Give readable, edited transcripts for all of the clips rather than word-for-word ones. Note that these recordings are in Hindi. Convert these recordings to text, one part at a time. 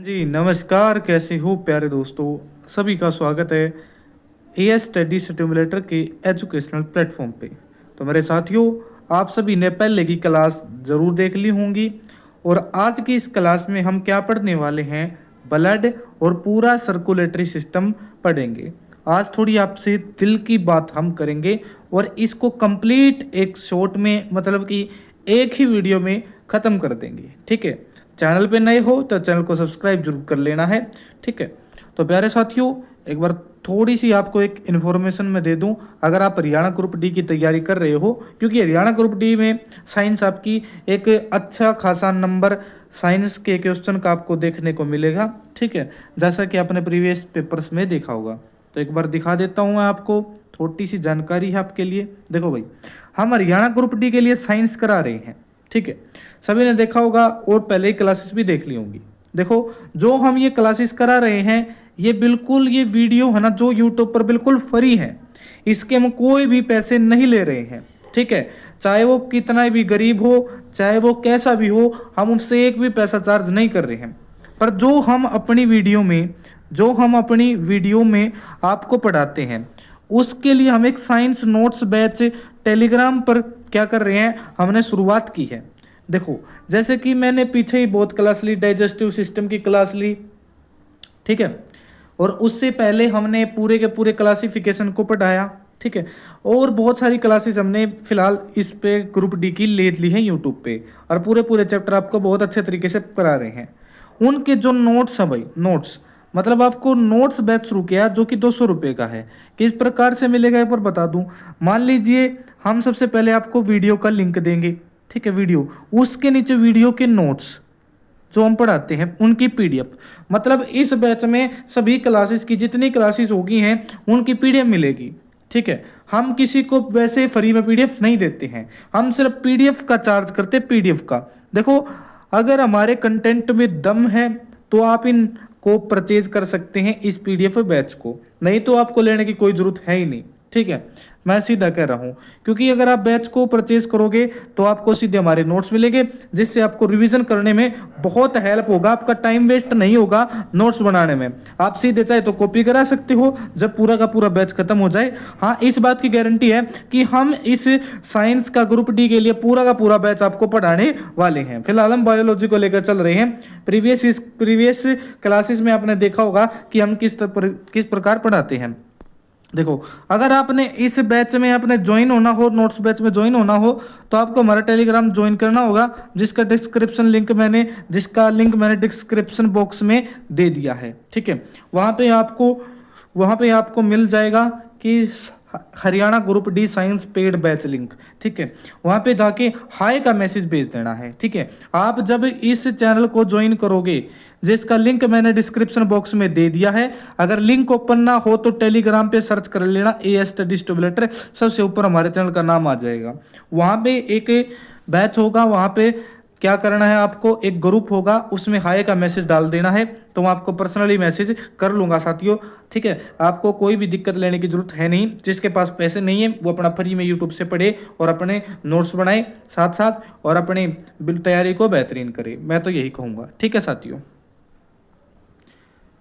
जी नमस्कार, कैसे हो प्यारे दोस्तों। सभी का स्वागत है एएस स्टडी स्टिमुलेटर के एजुकेशनल प्लेटफॉर्म पे। तो मेरे साथियों, आप सभी ने पहले की क्लास ज़रूर देख ली होंगी और आज की इस क्लास में हम क्या पढ़ने वाले हैं, ब्लड और पूरा सर्कुलेटरी सिस्टम पढ़ेंगे। आज थोड़ी आपसे दिल की बात हम करेंगे और इसको कंप्लीट एक शॉर्ट में, मतलब कि एक ही वीडियो में ख़त्म कर देंगे। ठीक है, चैनल पे नए हो तो चैनल को सब्सक्राइब जरूर कर लेना है। ठीक है, तो प्यारे साथियों, एक बार थोड़ी सी आपको एक इन्फॉर्मेशन मैं दे दूं। अगर आप हरियाणा ग्रुप डी की तैयारी कर रहे हो, क्योंकि हरियाणा ग्रुप डी में साइंस आपकी एक अच्छा खासा नंबर साइंस के क्वेश्चन का आपको देखने को मिलेगा। ठीक है, जैसा कि आपने प्रीवियस पेपर्स में देखा होगा। तो एक बार दिखा देता हूँ मैं आपको, छोटी सी जानकारी है आपके लिए। देखो भाई, हम हरियाणा ग्रुप डी के लिए साइंस करा रहे हैं। ठीक है, सभी ने देखा होगा और पहले ही क्लासेस भी देख ली होंगी। देखो, जो हम ये क्लासेस करा रहे हैं, ये बिल्कुल ये वीडियो है ना, जो यूट्यूब पर बिल्कुल फ्री है। इसके हम कोई भी पैसे नहीं ले रहे हैं। ठीक है, चाहे वो कितना भी गरीब हो, चाहे वो कैसा भी हो, हम उससे एक भी पैसा चार्ज नहीं कर रहे हैं। पर जो हम अपनी वीडियो में आपको पढ़ाते हैं, उसके लिए हम एक साइंस नोट्स बैच टेलीग्राम पर क्या कर रहे हैं, हमने शुरुआत की है। देखो, जैसे कि मैंने पीछे ही बहुत क्लास ली, डाइजेस्टिव सिस्टम की क्लास ली। ठीक है, और उससे पहले हमने पूरे के पूरे क्लासिफिकेशन को पढ़ाया। ठीक है, और बहुत सारी क्लासेस हमने फिलहाल इस पे ग्रुप डी की ले ली है यूट्यूब पे, और पूरे पूरे चैप्टर आपको बहुत अच्छे तरीके से करा रहे हैं। उनके जो नोट्स हैं भाई, नोट्स मतलब आपको नोट्स बैच शुरू किया जो कि 200 रुपये का है। किस प्रकार से मिलेगा एक बार बता दूं। मान लीजिए, हम सबसे पहले आपको वीडियो का लिंक देंगे। ठीक है, वीडियो, उसके नीचे वीडियो के नोट्स जो हम पढ़ाते हैं उनकी पीडीएफ, मतलब इस बैच में सभी क्लासेस की जितनी क्लासेस होगी हैं उनकी पीडीएफ मिलेगी। ठीक है, हम किसी को वैसे फ्री में पीडीएफ नहीं देते हैं, हम सिर्फ पीडीएफ का चार्ज करते हैं, पीडीएफ का। देखो, अगर हमारे कंटेंट में दम है तो आप इन को परचेज कर सकते हैं, इस पीडीएफ बैच को, नहीं तो आपको लेने की कोई ज़रूरत है ही नहीं। ठीक है, मैं सीधा कह रहा हूँ, क्योंकि अगर आप बैच को परचेज करोगे तो आपको सीधे हमारे नोट्स मिलेंगे, जिससे आपको रिवीजन करने में बहुत हेल्प होगा, आपका टाइम वेस्ट नहीं होगा नोट्स बनाने में। आप सीधे चाहे तो कॉपी करा सकते हो जब पूरा का पूरा बैच खत्म हो जाए। हाँ, इस बात की गारंटी है कि हम इस साइंस का ग्रुप डी के लिए पूरा का पूरा बैच आपको पढ़ाने वाले हैं। फिलहाल हम बायोलॉजी को लेकर चल रहे हैं। प्रीवियस क्लासेस में आपने देखा होगा कि हम किस प्रकार पढ़ाते हैं। देखो, अगर आपने इस बैच में आपने ज्वाइन होना हो, नोट्स बैच में ज्वाइन होना हो, तो आपको हमारा टेलीग्राम ज्वाइन करना होगा, जिसका लिंक मैंने डिस्क्रिप्शन बॉक्स में दे दिया है। ठीक है, वहाँ पे आपको मिल जाएगा कि Haryana group D science paid batch link. ठीक है, वहाँ पे जाके हाय का मैसेज भेज देना है। ठीक है, आप जब इस चैनल को ज्वाइन करोगे, जिसका लिंक मैंने डिस्क्रिप्शन बॉक्स में दे दिया है, अगर लिंक ओपन ना हो तो टेलीग्राम पे सर्च कर लेना एएस स्टडी स्टिमुलेटर, सबसे ऊपर हमारे चैनल का नाम आ जाएगा। वहाँ पे एक बैच होगा, वहाँ पे क्या करना है, आपको एक ग्रुप होगा, उसमें हाय का मैसेज डाल देना है, तो मैं आपको पर्सनली मैसेज कर लूँगा साथियों। ठीक है, आपको कोई भी दिक्कत लेने की जरूरत है नहीं। जिसके पास पैसे नहीं है वो अपना फ्री में यूट्यूब से पढ़े और अपने नोट्स बनाए साथ साथ, और अपनी तैयारी को बेहतरीन करे, मैं तो यही कहूँगा। ठीक है साथियों,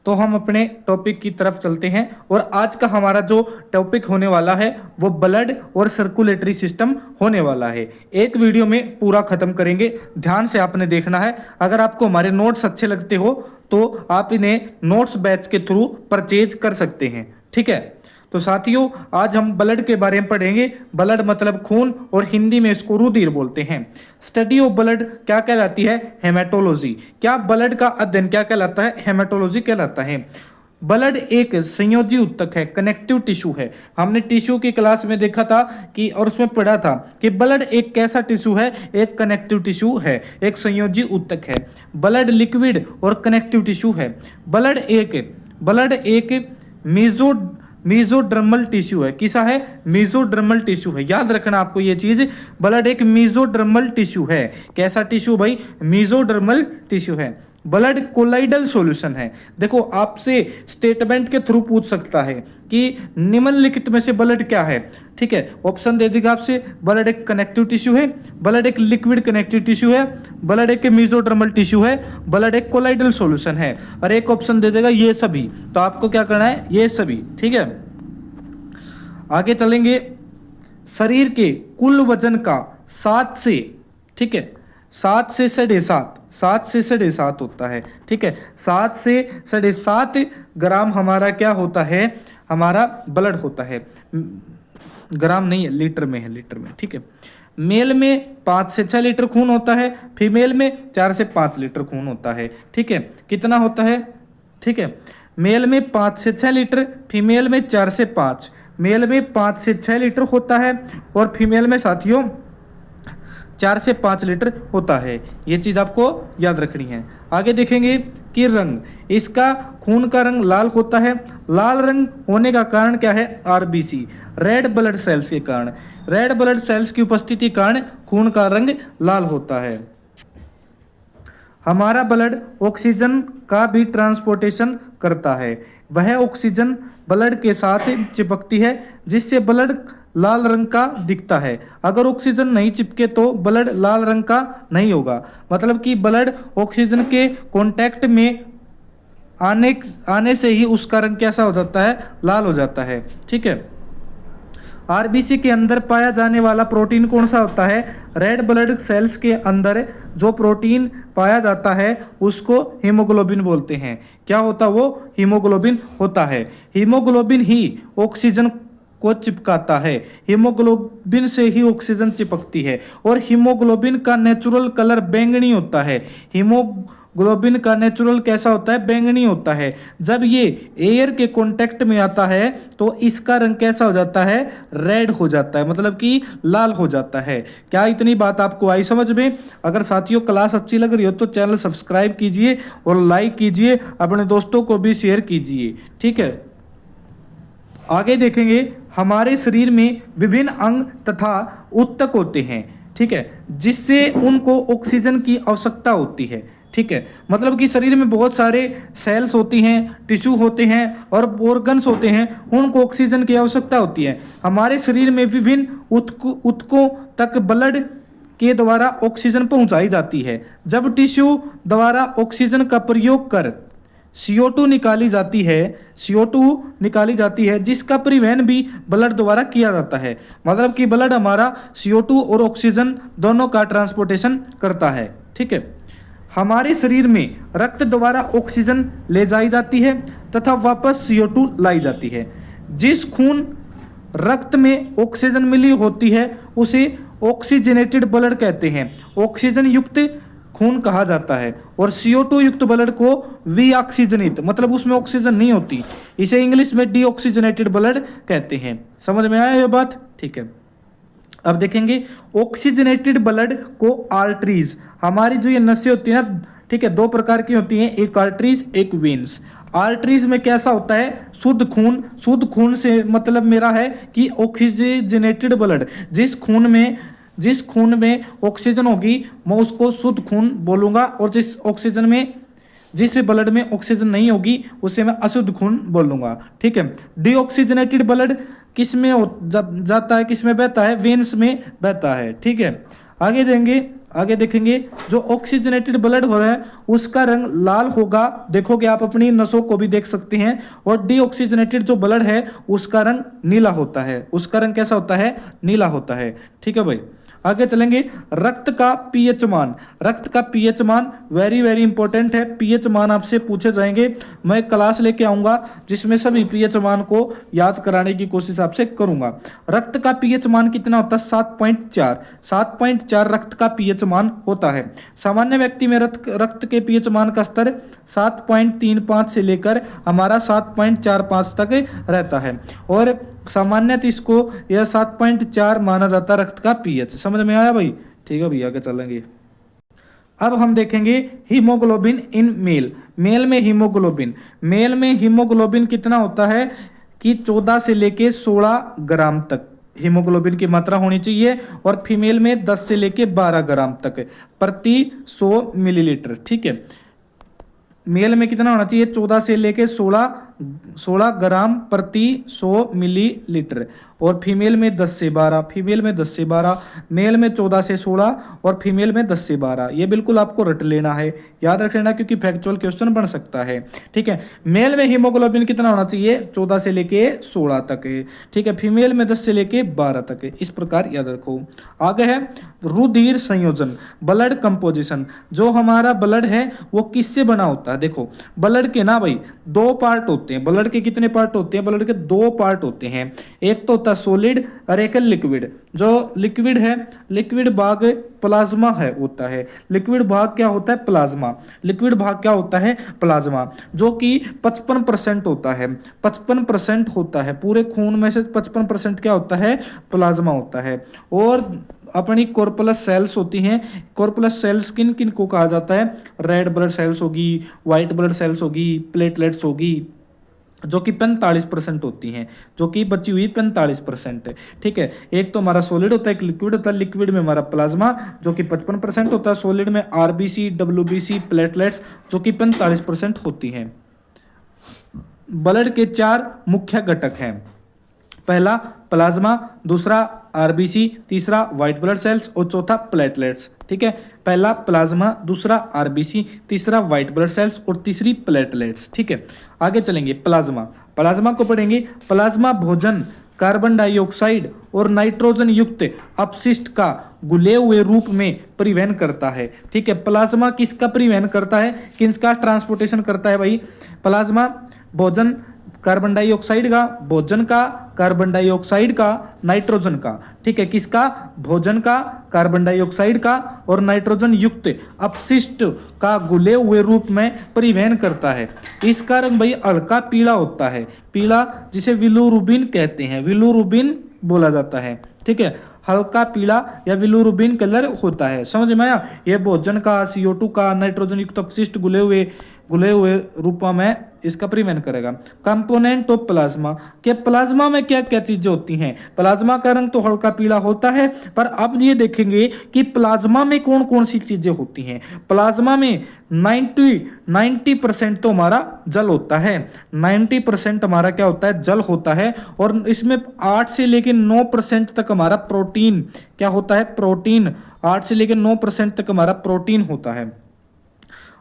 तो हम अपने टॉपिक की तरफ चलते हैं, और आज का हमारा जो टॉपिक होने वाला है वो ब्लड और सर्कुलेटरी सिस्टम होने वाला है। एक वीडियो में पूरा खत्म करेंगे, ध्यान से आपने देखना है। अगर आपको हमारे नोट्स अच्छे लगते हो तो आप इन्हें नोट्स बैच के थ्रू परचेज कर सकते हैं। ठीक है, तो साथियों, आज हम ब्लड के बारे में पढ़ेंगे। ब्लड मतलब खून, और हिंदी में इसको रुधिर बोलते हैं। स्टडी ऑफ ब्लड क्या कहलाती है, हेमेटोलॉजी। क्या ब्लड का अध्ययन क्या कहलाता है, हेमेटोलॉजी कहलाता है। ब्लड एक संयोजी ऊतक है, कनेक्टिव टिश्यू है। हमने टिश्यू की क्लास में देखा था कि, और उसमें पढ़ा था कि ब्लड एक कैसा टिश्यू है, एक कनेक्टिव टिश्यू है, एक संयोजी ऊतक है। ब्लड लिक्विड और कनेक्टिव टिश्यू है। ब्लड एक मीजोडर्मल टिश्यू है। किसा है, मीजोडर्मल टिश्यू है। याद रखना आपको ये चीज, ब्लड एक मीजोडर्मल टिश्यू है। कैसा टिश्यू भाई, मीजोडर्मल टिश्यू है। ब्लड कोलाइडल सॉल्यूशन है। देखो आपसे स्टेटमेंट के थ्रू पूछ सकता है कि निम्नलिखित में से ब्लड क्या है। ठीक है, ऑप्शन दे देगा आपसे, ब्लड एक कनेक्टिव टिश्यू है, ब्लड एक लिक्विड कनेक्टिव टिश्यू है, ब्लड एक मेसोडर्मल टिश्यू है, ब्लड एक कोलाइडल सॉल्यूशन है, और एक ऑप्शन दे देगा ये सभी। तो आपको क्या करना है, ये सभी। ठीक है, आगे चलेंगे। शरीर के कुल वजन का 7 से, ठीक है, 7 से 7.5, 7 से 7.5 होता है। ठीक है, 7 से 7.5 ग्राम हमारा क्या होता है, हमारा ब्लड होता है। ग्राम नहीं है, लीटर में है, लीटर में। ठीक है, मेल में 5 से 6 लीटर खून होता है, फीमेल में 4 से 5 लीटर खून होता है। ठीक है, कितना होता है, ठीक है, मेल में 5 से 6 लीटर, फीमेल में 4 से 5, मेल में 5 से 6 लीटर होता है और फीमेल में साथियों 4 से 5 लीटर होता है। ये चीज़ आपको याद रखनी है। आगे देखेंगे कि रंग, इसका खून का रंग लाल होता है। लाल रंग होने का कारण क्या है, आरबीसी, रेड ब्लड सेल्स के कारण। रेड ब्लड सेल्स की उपस्थिति के कारण खून का रंग लाल होता है। हमारा ब्लड ऑक्सीजन का भी ट्रांसपोर्टेशन करता है। वह ऑक्सीजन ब्लड के साथ चिपकती है जिससे ब्लड लाल रंग का दिखता है। अगर ऑक्सीजन नहीं चिपके तो ब्लड लाल रंग का नहीं होगा। मतलब कि ब्लड ऑक्सीजन के कांटेक्ट में आने से ही उसका रंग कैसा हो जाता है, लाल हो जाता है। ठीक है, आरबीसी के अंदर पाया जाने वाला प्रोटीन कौन सा होता है, रेड ब्लड सेल्स के अंदर जो प्रोटीन पाया जाता है उसको हीमोग्लोबिन बोलते हैं। क्या होता, वो हीमोग्लोबिन होता है। हीमोग्लोबिन ही ऑक्सीजन को चिपकाता है, हीमोग्लोबिन से ही ऑक्सीजन चिपकती है। और हीमोग्लोबिन का नेचुरल कलर बैंगनी होता है। हीमोग्लोबिन का नेचुरल कैसा होता है, बैंगनी होता है। जब ये एयर के कांटेक्ट में आता है तो इसका रंग कैसा हो जाता है, रेड हो जाता है, मतलब कि लाल हो जाता है। क्या इतनी बात आपको आई समझ में? अगर साथियों क्लास अच्छी लग रही हो तो चैनल सब्सक्राइब कीजिए और लाइक कीजिए, अपने दोस्तों को भी शेयर कीजिए। ठीक है, आगे देखेंगे हमारे शरीर में विभिन्न अंग तथा ऊतक होते हैं। ठीक है, जिससे उनको ऑक्सीजन की आवश्यकता होती है। ठीक है, मतलब कि शरीर में बहुत सारे सेल्स होती हैं, टिश्यू होते हैं और ऑर्गन्स होते हैं, उनको ऑक्सीजन की आवश्यकता होती है। हमारे शरीर में विभिन्न ऊतकों तक ब्लड के द्वारा ऑक्सीजन पहुंचाई जाती है। जब टिश्यू द्वारा ऑक्सीजन का प्रयोग कर CO2 निकाली जाती है, CO2 निकाली जाती है, जिसका परिवहन भी ब्लड द्वारा किया जाता है। मतलब कि ब्लड हमारा CO2 और ऑक्सीजन दोनों का ट्रांसपोर्टेशन करता है। ठीक है, हमारे शरीर में रक्त द्वारा ऑक्सीजन ले जाई जाती है तथा वापस CO2 लाई जाती है। जिस खून रक्त में ऑक्सीजन मिली होती है उसे ऑक्सीजनेटेड ब्लड कहते हैं, ऑक्सीजन युक्त खून कहा जाता है। और CO2 युक्त ब्लड को विऑक्सीजनित, मतलब उसमें ऑक्सीजन नहीं होती, इसे इंग्लिश में डीऑक्सीजनेटेड ब्लड कहते हैं। समझ में आया ये बात? ठीक है, अब देखेंगे ऑक्सीजनेटेड ब्लड को आर्टरीज, हमारी जो ये नसें होती है ना, ठीक है, 2 प्रकार की होती हैं, एक आर्टरीज एक वेन्स। आर्टरीज में कैसा होता है, शुद्ध खून। शुद्ध खून से मतलब मेरा है कि ऑक्सीजनेटेड ब्लड, जिस खून में ऑक्सीजन होगी मैं उसको शुद्ध खून बोलूँगा, और जिस ब्लड में ऑक्सीजन नहीं होगी उसे मैं अशुद्ध खून बोलूँगा। ठीक है, डीऑक्सीजनेटेड ब्लड किस में जाता है, किस में बहता है, वेन्स में बहता है। ठीक है, आगे देखेंगे जो ऑक्सीजनेटेड ब्लड हो रहा है उसका रंग लाल होगा, देखोगे आप अपनी नसों को भी देख सकते हैं। और डीऑक्सीजनेटेड जो ब्लड है उसका रंग नीला होता है, उसका रंग कैसा होता है, नीला होता है। ठीक है भाई, आगे चलेंगे रक्त का पीएच मान। रक्त का पीएच मान वेरी वेरी इंपॉर्टेंट है। पीएच मान आपसे पूछे जाएंगे, मैं क्लास लेके आऊंगा जिसमें सभी पीएच मान को याद कराने की कोशिश आपसे करूंगा। रक्त का पीएच मान कितना होता है, 7.4। 7.4 रक्त का पीएच मान होता है। सामान्य व्यक्ति में रक्त के पीएच मान का स्तर 7.35 से लेकर हमारा 7.45 तक रहता है, और सामान्यतः इसको यह 7.4 माना जाता है रक्त का पीएच। समझ में आया भाई? ठीक है भैया, आगे चलेंगे। अब हम देखेंगे हीमोग्लोबिन इन मेल। मेल में हीमोग्लोबिन कितना होता है कि 14 से लेके 16 ग्राम तक हीमोग्लोबिन की मात्रा होनी चाहिए, और फीमेल में 10 से लेके 12 ग्राम तक प्रति 100 मिलीलीटर। ठीक है, मेल में कितना होना चाहिए, 14 से लेके 16 ग्राम प्रति 100 मिलीलीटर, और फीमेल में 10 से 12, फीमेल में 10 से 12, मेल में 14 से 16 और फीमेल में 10 से 12। ये बिल्कुल आपको रट लेना है, याद रख लेना, क्योंकि फैक्चुअल क्वेश्चन बन सकता है। ठीक है, मेल में हीमोग्लोबिन कितना होना चाहिए, 14 से लेके 16 तक है। ठीक है, फीमेल में 10 से लेके 12 तक है। इस प्रकार याद रखो। आगे है रुधिर संयोजन, ब्लड कंपोजिशन। जो हमारा ब्लड है वो किससे बना होता है। देखो ब्लड के ना भाई दो पार्ट होते हैं। ब्लड के कितने पार्ट होते हैं, ब्लड के दो पार्ट होते हैं। एक तो होता है सॉलिड और एक है लिक्विड। जो लिक्विड है, लिक्विड भाग प्लाज्मा है होता है। लिक्विड भाग क्या होता है, प्लाज्मा। लिक्विड भाग क्या होता है, प्लाज्मा, जो कि 55% होता है। 55% होता है पूरे खून में से 55% क्या होता है, प्लाज्मा होता है। और अपनी कॉर्पुलस सेल्स होती हैं। कॉर्पुलस सेल्स किन किन को कहा जाता है, रेड ब्लड सेल्स होगी, वाइट ब्लड सेल्स होगी, प्लेटलेट्स होगी, जो कि 45% होती हैं, जो कि बची हुई 45% है। ठीक है, एक तो हमारा सॉलिड होता है, एक लिक्विड होता है। लिक्विड में हमारा प्लाज्मा जो कि 55% होता है, सॉलिड में आरबीसी, डब्ल्यूबीसी, प्लेटलेट्स जो कि 45% होती हैं। ब्लड के 4 मुख्य घटक हैं। पहला प्लाज्मा, दूसरा आरबीसी, तीसरा व्हाइट ब्लड सेल्स और चौथा प्लेटलेट्स। ठीक है, पहला प्लाज्मा, दूसरा आरबीसी, तीसरा व्हाइट ब्लड सेल्स और तीसरी प्लेटलेट्स। ठीक है, आगे चलेंगे। प्लाज्मा, प्लाज्मा को पढ़ेंगे। प्लाज्मा भोजन, कार्बन डाइऑक्साइड और नाइट्रोजन युक्त अपशिष्ट का घुले हुए रूप में परिवहन करता है। ठीक है, प्लाज्मा किसका परिवहन करता है, किसका ट्रांसपोर्टेशन करता है भाई, प्लाज्मा भोजन कार्बन डाइऑक्साइड का, भोजन का कार्बन डाइऑक्साइड का, नाइट्रोजन का। ठीक है, किसका, भोजन का, कार्बन डाइऑक्साइड का और नाइट्रोजन युक्त अपशिष्ट का घुले हुए रूप में परिवहन करता है। इसका रंग भाई हल्का पीला होता है, पीला, जिसे बिलिरुबिन कहते हैं, बिलिरुबिन बोला जाता है। ठीक है, हल्का पीला या बिलिरुबिन कलर होता है। समझ में आया, ये भोजन का, CO2 का, नाइट्रोजन युक्त अपशिष्ट घुले हुए रूप में इसका परिवहन करेगा। कंपोनेंट ऑफ प्लाज्मा, के प्लाज्मा में क्या क्या चीजें होती हैं। प्लाज्मा का रंग तो हल्का पीला होता है, पर अब ये देखेंगे कि प्लाज्मा में कौन कौन सी चीजें होती हैं। प्लाज्मा में 90% तो हमारा जल होता है। 90% हमारा क्या होता है, जल होता है। और इसमें 8 से लेकर 9% तक हमारा प्रोटीन क्या होता है, प्रोटीन। 8 से लेकर 9% तक हमारा प्रोटीन होता है।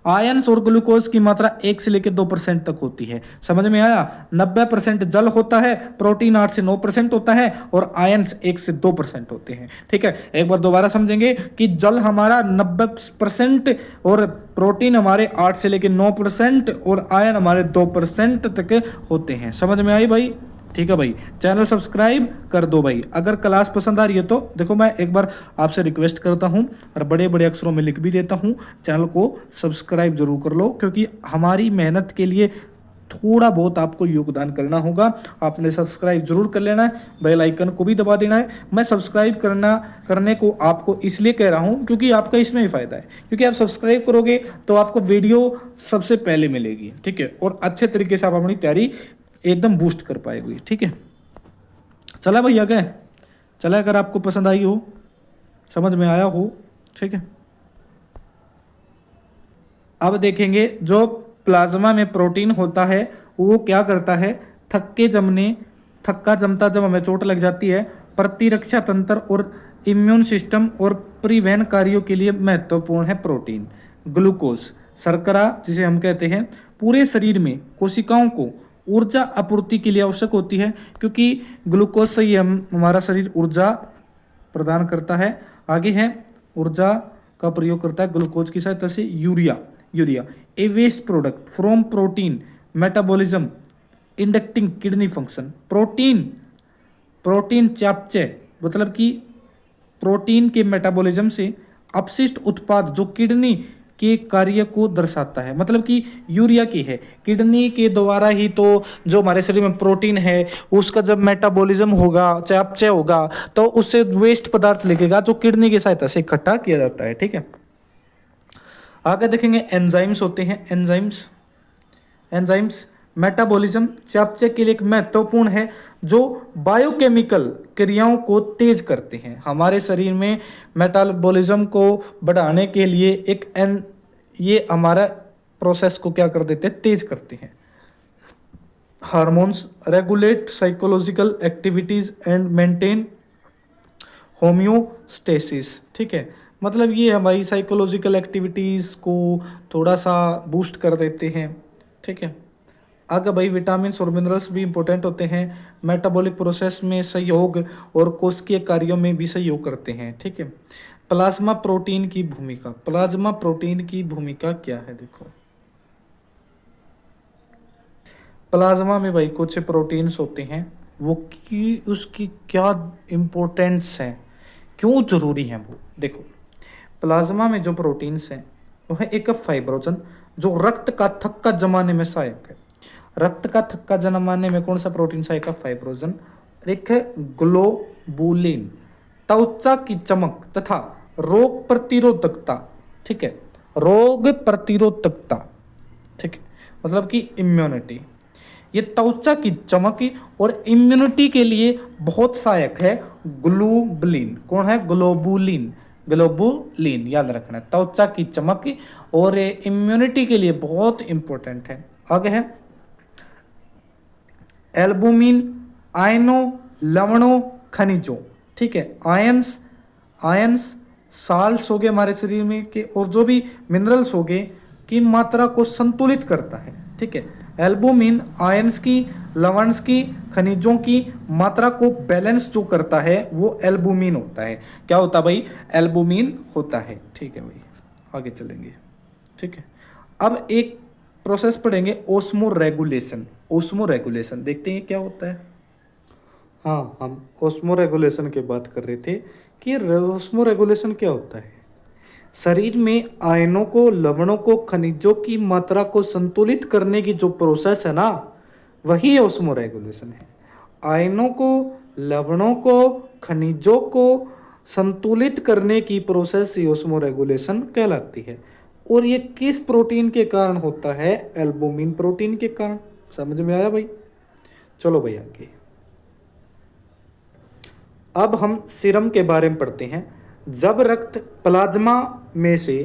आयंस और ग्लूकोज की मात्रा 1 से लेकर 2% तक होती है। समझ में आया, 90% जल होता है, प्रोटीन 8 से 9% होता है और आयंस 1 से 2% होते हैं। ठीक है, एक बार दोबारा समझेंगे कि जल हमारा 90% और प्रोटीन हमारे 8 से लेकर 9% और आयन हमारे 2% तक होते हैं। समझ में आई भाई। ठीक है भाई, चैनल सब्सक्राइब कर दो भाई। अगर क्लास पसंद आ रही है तो देखो, मैं एक बार आपसे रिक्वेस्ट करता हूं और बड़े बड़े अक्षरों में लिख भी देता हूं, चैनल को सब्सक्राइब जरूर कर लो, क्योंकि हमारी मेहनत के लिए थोड़ा बहुत आपको योगदान करना होगा। आपने सब्सक्राइब जरूर कर लेना है, बेल आइकन को भी दबा देना है। मैं सब्सक्राइब करने को आपको इसलिए कह रहा हूं क्योंकि आपका इसमें ही फायदा है, क्योंकि आप सब्सक्राइब करोगे तो आपको वीडियो सबसे पहले मिलेगी। ठीक है, और अच्छे तरीके से आप अपनी तैयारी एकदम बूस्ट कर पाएगी। ठीक है, चला भाई आगे चला, अगर आपको पसंद आई हो, समझ में आया हो। ठीक है, अब देखेंगे जो प्लाज्मा में प्रोटीन होता है वो क्या करता है, थक्का जमता जब हमें चोट लग जाती है, प्रतिरक्षा तंत्र और इम्यून सिस्टम और परिवहन कार्यों के लिए महत्वपूर्ण है प्रोटीन। ग्लूकोज, शर्करा जिसे हम कहते हैं, पूरे शरीर में कोशिकाओं को ऊर्जा आपूर्ति के लिए आवश्यक होती है, क्योंकि ग्लूकोज से ही हमारा शरीर ऊर्जा प्रदान करता है। आगे है ऊर्जा का प्रयोग करता है ग्लूकोज की सहायता से urea a waste product from protein metabolism inducting kidney function. Protein चयापचय मतलब कि प्रोटीन के मेटाबॉलिज्म से अपशिष्ट उत्पाद जो किडनी के कार्य को दर्शाता है। मतलब कि यूरिया की है, किडनी के द्वारा ही तो जो हमारे शरीर में प्रोटीन है उसका जब मेटाबॉलिज्म होगा, चयापचय होगा, तो उससे वेस्ट पदार्थ लिखेगा जो किडनी की सहायता से इकट्ठा किया जाता है। ठीक है, आगे देखेंगे एंजाइम्स होते हैं। एंजाइम्स मेटाबॉलिज्म चयापचय के लिए एक महत्वपूर्ण है, जो बायोकेमिकल क्रियाओं को तेज करते हैं। हमारे शरीर में मेटाबॉलिज्म को बढ़ाने के लिए ये हमारा प्रोसेस को क्या कर देते हैं, तेज करते हैं। Hormones regulate psychological activities and maintain homeostasis, ठीक है। मतलब ये हमारी साइकोलॉजिकल एक्टिविटीज़ को थोड़ा सा बूस्ट कर देते हैं, ठीक है। आगे भाई विटामिन और मिनरल्स भी इंपॉर्टेंट होते हैं, मेटाबॉलिक प्रोसेस में सहयोग और कोशिकीय कार्यों में भी सहयोग करते हैं, ठीक है। प्लाज्मा प्रोटीन की भूमिका, प्लाज्मा प्रोटीन की भूमिका क्या है, देखो प्लाज्मा में भाई कुछ प्रोटीन्स होते हैं, वो की उसकी क्या इम्पोर्टेंस है, क्यों जरूरी है वो, देखो प्लाज्मा में जो प्रोटीन्स हैं वो है एक फाइब्रोजन जो रक्त का थक्का जमाने में सहायक है। रक्त का थक्का जमाने में कौन सा प्रोटीन सहायक है, फाइब्रोजन। एक है ग्लोबुलिन, त्वचा की चमक तथा रोग प्रतिरोधकता, ठीक है, रोग प्रतिरोधकता, ठीक है, मतलब कि इम्यूनिटी। ये त्वचा की चमक और इम्यूनिटी के लिए बहुत सहायक है ग्लोबुलिन। कौन है, ग्लोबुलिन, ग्लोबुलिन याद रखना है, त्वचा की चमक और इम्यूनिटी के लिए बहुत इंपॉर्टेंट है। आगे है एल्बुमिन, आयनों, लवणों, खनिजों, ठीक है, आयंस, आयंस साल्ट्स हो गए हमारे शरीर में के, और जो भी मिनरल्स हो गए की मात्रा को संतुलित करता है, ठीक है। एल्बुमिन आयंस की, लवणस की, खनिजों की मात्रा को बैलेंस जो करता है वो एल्बुमिन होता है। क्या होता है भाई, एल्बुमिन होता है, ठीक है भाई। आगे चलेंगे, ठीक है। अब एक प्रोसेस पढ़ेंगे ओस्मो रेगुलेशन। ओस्मो रेगुलेशन देखते हैं क्या होता है। हाँ, हम ओस्मो रेगुलेशन की बात कर रहे थे कि ओस्मो रेगुलेशन क्या होता है। शरीर में आयनों को, लवणों को, खनिजों की मात्रा को संतुलित करने की जो प्रोसेस है ना, वही ओस्मो रेगुलेशन है। आयनों को, लवणों को, खनिजों को संतुलित करने की प्रोसेस ही ओस्मो रेगुलेशन कहलाती है। और ये किस प्रोटीन के कारण होता है, एल्बुमिन प्रोटीन के कारण। समझ में आया भाई, चलो भाई आगे। अब हम सीरम के बारे में पढ़ते हैं। जब रक्त प्लाज्मा में से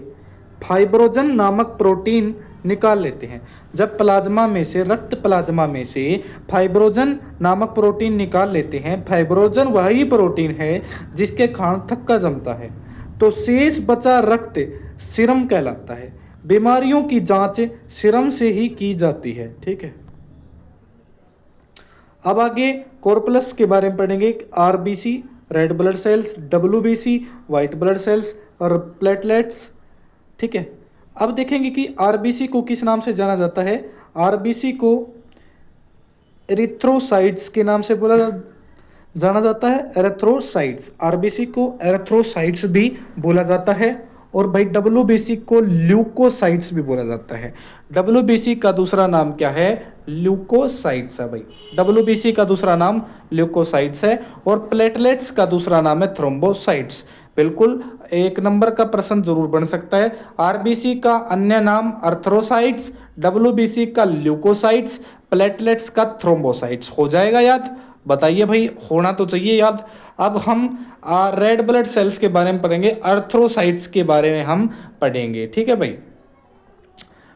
फाइब्रोजन नामक प्रोटीन निकाल लेते हैं, जब प्लाज्मा में से, रक्त प्लाज्मा में से फाइब्रोजन नामक प्रोटीन निकाल लेते हैं, फाइब्रोजन वही प्रोटीन है जिसके कारण थक्का जमता है, तो शेष बचा रक्त सीरम कहलाता है। बीमारियों की जांच सीरम से ही की जाती है, ठीक है। अब आगे कॉर्पस के बारे में पढ़ेंगे। RBC red blood cells, WBC white blood cells और प्लेटलेट्स, ठीक है। अब देखेंगे कि आरबीसी को किस नाम से जाना जाता है। आरबीसी को एरिथ्रोसाइट्स के नाम से जाना जाता है, एरिथ्रोसाइट्स। आरबीसी को एरिथ्रोसाइट्स भी बोला जाता है। और भाई डब्ल्यूबीसी को ल्यूकोसाइट्स भी बोला जाता है। डब्ल्यूबीसी का दूसरा नाम क्या है, ल्यूकोसाइट्स है भाई। डब्ल्यूबीसी का दूसरा नाम ल्यूकोसाइट्स है और प्लेटलेट्स का दूसरा नाम है थ्रोम्बोसाइट्स। बिल्कुल एक नंबर का प्रश्न जरूर बन सकता है। आरबीसी का अन्य नाम अर्थ्रोसाइट्स, डब्ल्यूबीसी का ल्यूकोसाइट्स, प्लेटलेट्स का थ्रोम्बोसाइट्स। हो जाएगा याद, बताइए भाई, होना तो चाहिए याद। अब हम रेड ब्लड सेल्स के बारे में पढ़ेंगे, अर्थ्रोसाइट्स के बारे में हम पढ़ेंगे, ठीक है भाई।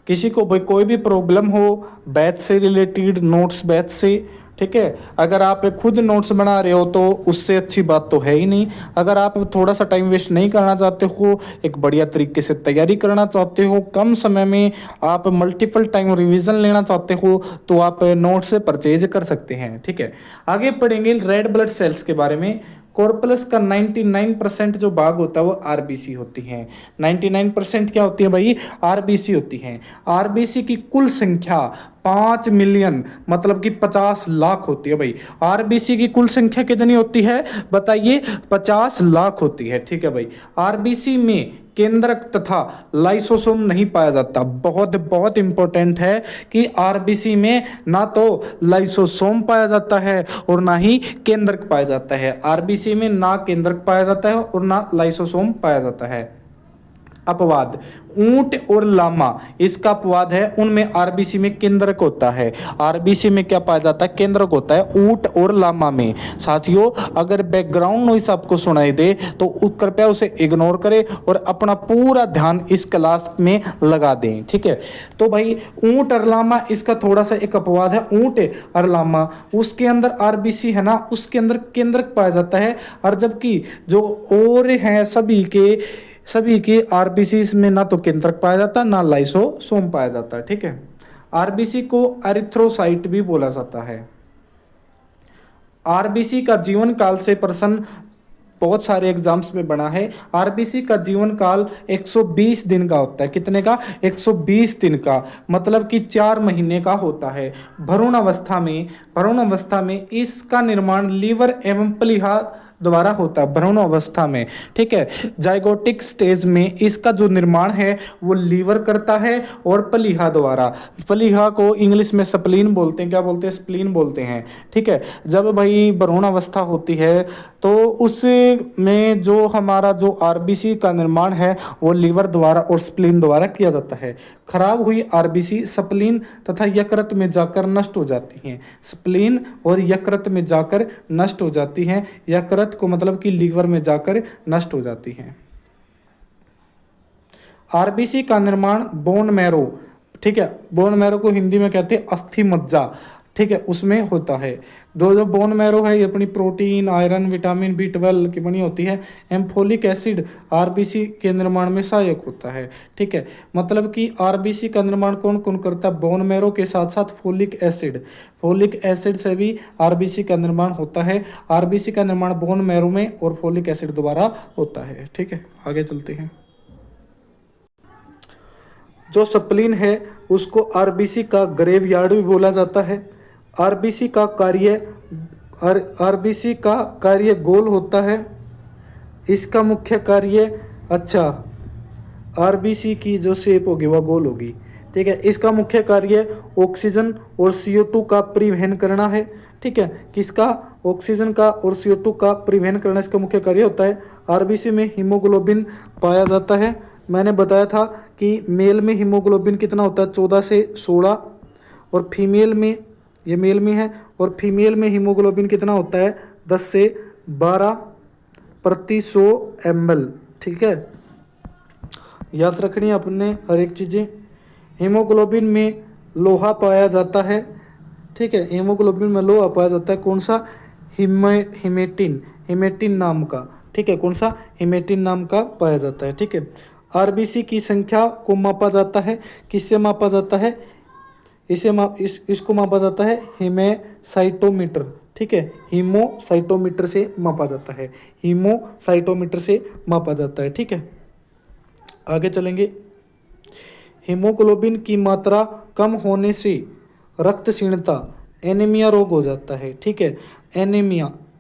किसी को भाई कोई भी प्रॉब्लम हो बैच से रिलेटेड, नोट्स बैच से, ठीक है, अगर आप खुद नोट्स बना रहे हो तो उससे अच्छी बात तो है ही नहीं। अगर आप थोड़ा सा टाइम वेस्ट नहीं करना चाहते हो, एक बढ़िया तरीके से तैयारी करना चाहते हो, कम समय में आप मल्टीपल टाइम रिवीजन लेना चाहते हो, तो आप नोट्स से परचेज कर सकते हैं, ठीक है। आगे पढ़ेंगे रेड ब्लड सेल्स के बारे में। कॉर्पस का 99% जो भाग होता है वो आरबीसी होती हैं। 99% क्या होती है भाई, आरबीसी होती हैं। आरबीसी की कुल संख्या 5 मिलियन मतलब कि 50 लाख होती है भाई। आरबीसी की कुल संख्या कितनी होती है बताइए, 50 लाख होती है, ठीक है भाई। आरबीसी में केंद्रक तथा लाइसोसोम नहीं पाया जाता। बहुत बहुत इंपॉर्टेंट है कि आरबीसी में ना तो लाइसोसोम पाया जाता है और ना ही केंद्रक पाया जाता है। आरबीसी में ना केंद्रक पाया जाता है और ना लाइसोसोम पाया जाता है। अपवाद, ऊंट और लामा इसका अपवाद है, उनमें आरबीसी में केंद्रक होता है। आरबीसी में क्या पाया जाता है? केंद्रक होता है ऊंट और लामा में। साथियों, अगर बैकग्राउंड नॉइस आपको सुनाई दे तो कृपया उसे इग्नोर करें और अपना पूरा ध्यान इस क्लास में लगा दें, ठीक है। तो भाई ऊंट और लामा इसका थोड़ा सा एक अपवाद है। ऊंट और लामा उसके अंदर आरबीसी है ना, उसके अंदर केंद्रक पाया जाता है, और जबकि जो और हैं सभी के आरबीसी में ना तो केंद्रक पाया जाता ना लाइसोसोम पाया जाता है, ठीक है। आरबीसी को एरिथ्रोसाइट भी बोला जाता है। आरबीसी का जीवन काल से प्रश्न बहुत सारे एग्जाम्स में बना है। आरबीसी का जीवन काल 120 दिन का होता है। कितने का? 120 दिन का, मतलब कि 4 महीने का होता है। भ्रूण अवस्था में इसका निर्माण लीवर एवं प्लीहा द्वारा होता है, भ्रूण अवस्था में, ठीक है। जाइगोटिक स्टेज में इसका जो निर्माण है वो लीवर करता है और प्लीहा द्वारा। प्लीहा को इंग्लिश में स्प्लीन बोलते हैं। क्या बोलते हैं? स्प्लीन बोलते हैं, ठीक है। जब भाई भ्रूण अवस्था होती है तो उसमें जो हमारा जो आरबीसी का निर्माण है वो लीवर द्वारा और स्प्लीन द्वारा किया जाता है। खराब हुई आरबीसी स्प्लीन तथा यकृत में जाकर नष्ट हो जाती हैं। स्प्लीन और यकृत में जाकर नष्ट हो जाती हैं। यकृत को मतलब कि लीवर में जाकर नष्ट हो जाती हैं। आरबीसी का निर्माण बोन मैरो, ठीक है, बोन मैरो को हिंदी में कहते हैं अस्थि मज्जा, ठीक है, उसमें होता है। जो बोन मैरो है ये अपनी प्रोटीन, आयरन, विटामिन B12 की बनी होती है। एम्फोलिक एसिड आरबीसी के निर्माण में सहायक होता है, ठीक है। मतलब कि आरबीसी का निर्माण कौन कौन करता है? बोन मैरो के साथ साथ फोलिक एसिड से भी आरबीसी का निर्माण होता है। आरबीसी का निर्माण बोन मैरो में और फोलिक एसिड द्वारा होता है, ठीक है। आगे चलते हैं। जो स्प्लीन है उसको आरबीसी का ग्रेवयार्ड भी बोला जाता है। आरबीसी का कार्य गोल होता है। इसका मुख्य कार्य, अच्छा, आरबीसी की जो शेप होगी वह गोल होगी, ठीक है। इसका मुख्य कार्य ऑक्सीजन और CO2 का परिवहन करना है, ठीक है। किसका? ऑक्सीजन का और CO2 का परिवहन करना इसका मुख्य कार्य होता है। आरबीसी में हीमोग्लोबिन पाया जाता है। मैंने बताया था कि मेल में हीमोग्लोबिन कितना होता है? 14 से 16, और फीमेल में, ये मेल में है, और फीमेल में हीमोग्लोबिन कितना होता है? 10 से 12 प्रति 100 ml, ठीक है। याद रखनी है अपने हर एक चीज़ें। हीमोग्लोबिन में लोहा पाया जाता है, ठीक है। हीमोग्लोबिन में लोहा पाया जाता है। कौन सा? हिमेटिन नाम का, ठीक है। कौन सा? हिमेटिन नाम का पाया जाता है, ठीक है। आरबीसी की संख्या को मापा जाता है। किससे मापा जाता है? इसको मापा जाता है हीमोसाइटोमीटर, ठीक है। हीमोसाइटोमीटर से मापा जाता है। हीमोसाइटोमीटर से मापा जाता है, ठीक है। आगे चलेंगे। हीमोग्लोबिन की मात्रा कम होने से रक्तहीनता, एनीमिया रोग हो जाता है, ठीक है।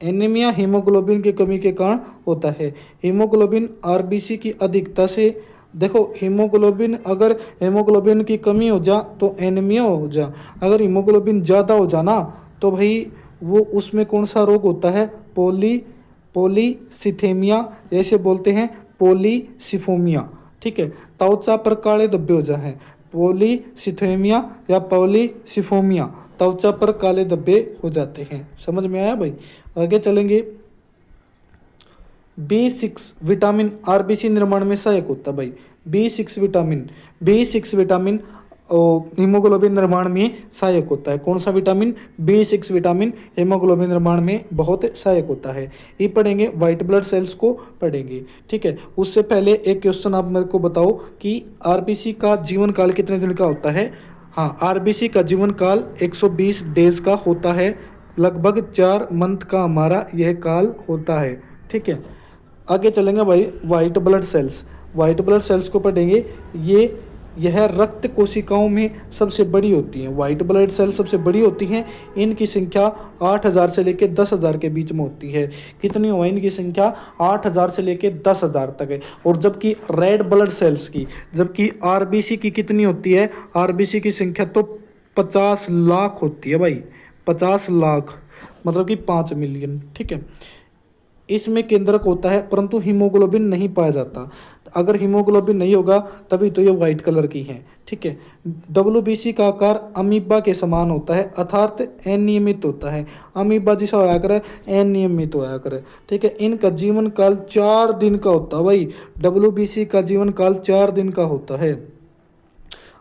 एनीमिया हीमोग्लोबिन की कमी के कारण होता है। हीमोग्लोबिन आरबीसी की अधिकता से, देखो हीमोग्लोबिन, अगर हीमोग्लोबिन की कमी हो जा तो एनीमिया हो जा। अगर हीमोग्लोबिन ज़्यादा हो जाना तो भाई वो उसमें कौन सा रोग होता है? पॉलीसिथेमिया, जैसे बोलते हैं पॉलीसिफोमिया, ठीक है। त्वचा पर काले धब्बे हो जाए, पॉलीसिथेमिया या पॉलीसिफोमिया, त्वचा पर काले धब्बे हो जाते हैं। समझ में आया भाई? आगे चलेंगे। B6 विटामिन आरबीसी निर्माण में सहायक होता है भाई। B6 विटामिन हीमोग्लोबिन निर्माण में सहायक होता है। कौन सा विटामिन? B6 विटामिन हीमोग्लोबिन निर्माण में बहुत सहायक होता है। ये पढ़ेंगे, वाइट ब्लड सेल्स को पढ़ेंगे, ठीक है। उससे पहले एक क्वेश्चन आप मेरे को बताओ कि आरबीसी का जीवन काल कितने दिन का होता है? हाँ, आरबीसी का जीवन काल 120 डेज का होता है। लगभग 4 मंथ का हमारा यह काल होता है, ठीक है। आगे चलेंगे भाई। वाइट ब्लड सेल्स को पढ़ेंगे। यह रक्त कोशिकाओं में सबसे बड़ी होती हैं। वाइट ब्लड सेल सबसे बड़ी होती हैं। इनकी संख्या 8000 से लेकर 10,000 के बीच में होती है। कितनी हो? इनकी संख्या 8000 से लेकर 10,000 तक है। और जबकि रेड ब्लड सेल्स की, जबकि आरबीसी की कितनी होती है? आरबीसी की संख्या तो 50 लाख होती है भाई, 50 लाख, मतलब कि 5 मिलियन, ठीक है। इसमें केंद्रक होता है परंतु हीमोग्लोबिन नहीं पाया जाता। अगर हीमोग्लोबिन नहीं होगा तभी तो ये वाइट कलर की है। ठीक है, WBC का आकार अमीबा के समान होता है अर्थात अनियमित होता है। अमीबा जैसा होया करे, अनियमित होया करे। ठीक है, इनका जीवन काल 4 दिन का होता है भाई। WBC का जीवन काल 4 दिन का होता है।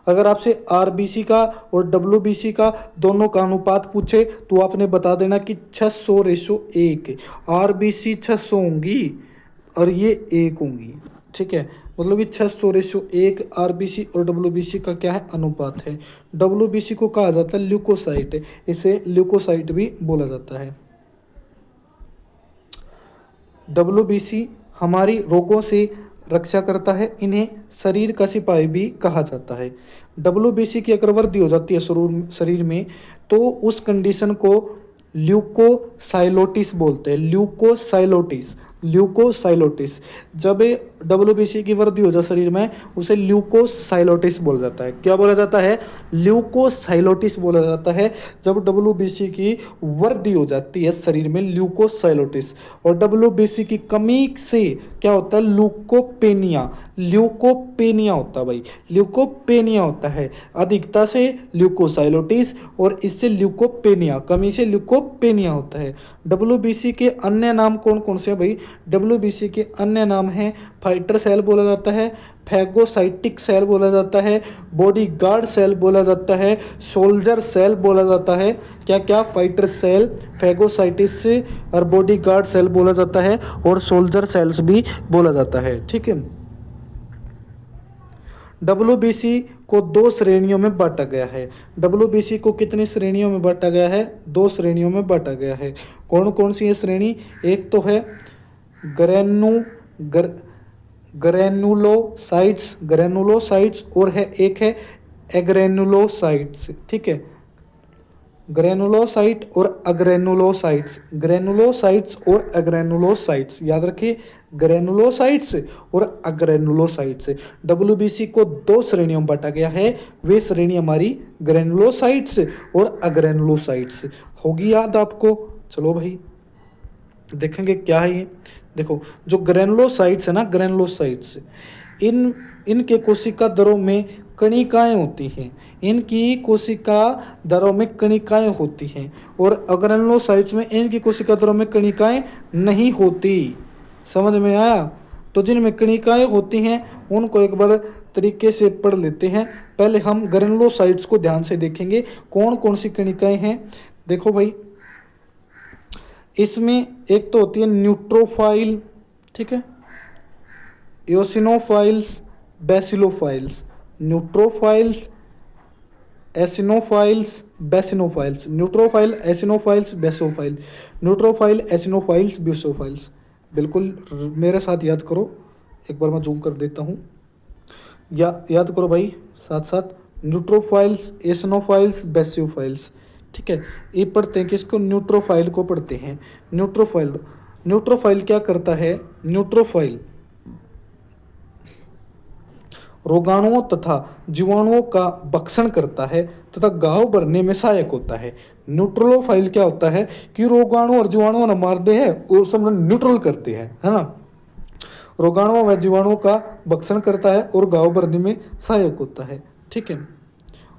अगर आपसे RBC का और WBC का दोनों का अनुपात पूछे तो आपने बता देना कि 600:1। RBC 600 होंगी और ये 1 होंगी। ठीक है, मतलब कि 600:1 RBC और WBC का क्या है, अनुपात है। WBC को कहा जाता है ल्यूकोसाइट, इसे ल्यूकोसाइट भी बोला जाता है। WBC हमारी रोगों से रक्षा करता है, इन्हें शरीर का सिपाही भी कहा जाता है। WBC की अगर वृद्धि हो जाती है शरीर में तो उस कंडीशन को ल्यूकोसाइलोटिस बोलते हैं। ल्यूकोसाइलोटिस, ल्यूकोसाइलोटिस। जब WBC की वृद्धि हो जाए शरीर में उसे ल्यूकोसाइलोटिस बोला जाता है। क्या बोला जाता है, ल्यूकोसाइलोटिस बोला जाता है। जब WBC की वृद्धि हो जाती है शरीर में, ल्यूकोसाइलोटिस। और WBC की कमी से क्या होता है, ल्यूकोपेनिया। ल्यूकोपेनिया होता है भाई, ल्यूकोपेनिया होता है। अधिकता से ल्यूकोसाइलोटिस और इससे ल्यूकोपेनिया, कमी से ल्यूकोपेनिया होता है। WBC के अन्य नाम कौन कौन से हैं भाई, WBC के अन्य नाम हैं फाइटर सेल बोला जाता है, फैगोसाइटिक सेल बोला जाता है, बॉडी गार्ड सेल बोला जाता है, सोल्जर सेल बोला जाता है। क्या क्या, फाइटर सेल, फैगोसाइटिस और बॉडी गार्ड सेल बोला जाता है और सोल्जर सेल्स भी बोला जाता है। ठीक है, WBC को 2 श्रेणियों में बांटा गया है। WBC को कितनी श्रेणियों में बांटा गया है, 2 श्रेणियों में बांटा गया है। कौन कौन सी है श्रेणी, एक तो है ग्रेनुलोसाइट्स और है एक है एग्रेनुलोसाइट्स। ठीक है, ग्रेनुलोसाइट और अग्रेनुलोसाइट्स, ग्रेनुलोसाइट्स और अग्रेनुलोसाइट्स, याद रखिए, ग्रेनुलोसाइट्स और अग्रेनुलोसाइट्स। WBC को 2 श्रेणियों में बांटा गया है, वे श्रेणी हमारी ग्रेनुलोसाइट्स और अग्रेनुलोसाइट्स होगी याद आपको। चलो भाई देखेंगे क्या है ये। देखो, जो ग्रेनुलोसाइट्स है ना, ग्रेनुलोसाइट्स, इनके कोशिका दरों में कणिकाएं होती हैं। इनकी कोशिका दरों में कणिकाएं होती हैं और अग्रेनुलोसाइट्स में इनकी कोशिका दरों में कणिकाएं नहीं होती। समझ में आया? तो जिनमें कणिकाएं होती हैं उनको एक बार तरीके से पढ़ लेते हैं। पहले हम ग्रेनुलोसाइट्स को ध्यान से देखेंगे कौन कौन सी कणिकाएं हैं। देखो भाई, इसमें एक तो होती है न्यूट्रोफाइल, ठीक है, एओसिनोफाइल्स, बेसिलोफाइल्स। न्यूट्रोफाइल्स, एसिनोफाइल्स, बेसिनोफाइल्स। न्यूट्रोफाइल, एसिनोफाइल्स, बेसोफाइल। न्यूट्रोफाइल, एसिनोफाइल्स, बेसोफाइल्स। बिल्कुल मेरे साथ याद करो, एक बार मैं जूम कर देता हूँ। याद करो भाई साथ साथ, न्यूट्रोफाइल्स, एसिनोफाइल्स, बेसोफाइल्स। ठीक है, ये पढ़ते हैं कि इसको न्यूट्रोफाइल को पढ़ते हैं। न्यूट्रोफाइल क्या करता है, न्यूट्रोफाइल रोगाणुओं तथा जीवाणुओं का भक्षण करता है तथा घाव भरने में सहायक होता है। न्यूट्रोफाइल क्या होता है कि रोगाणु और जीवाणुओं ने मारते हैं और सब न्यूट्रल करते हैं, है ना। रोगाणुओं व जीवाणुओं का भक्षण करता है और घाव भरने में सहायक होता है। ठीक है,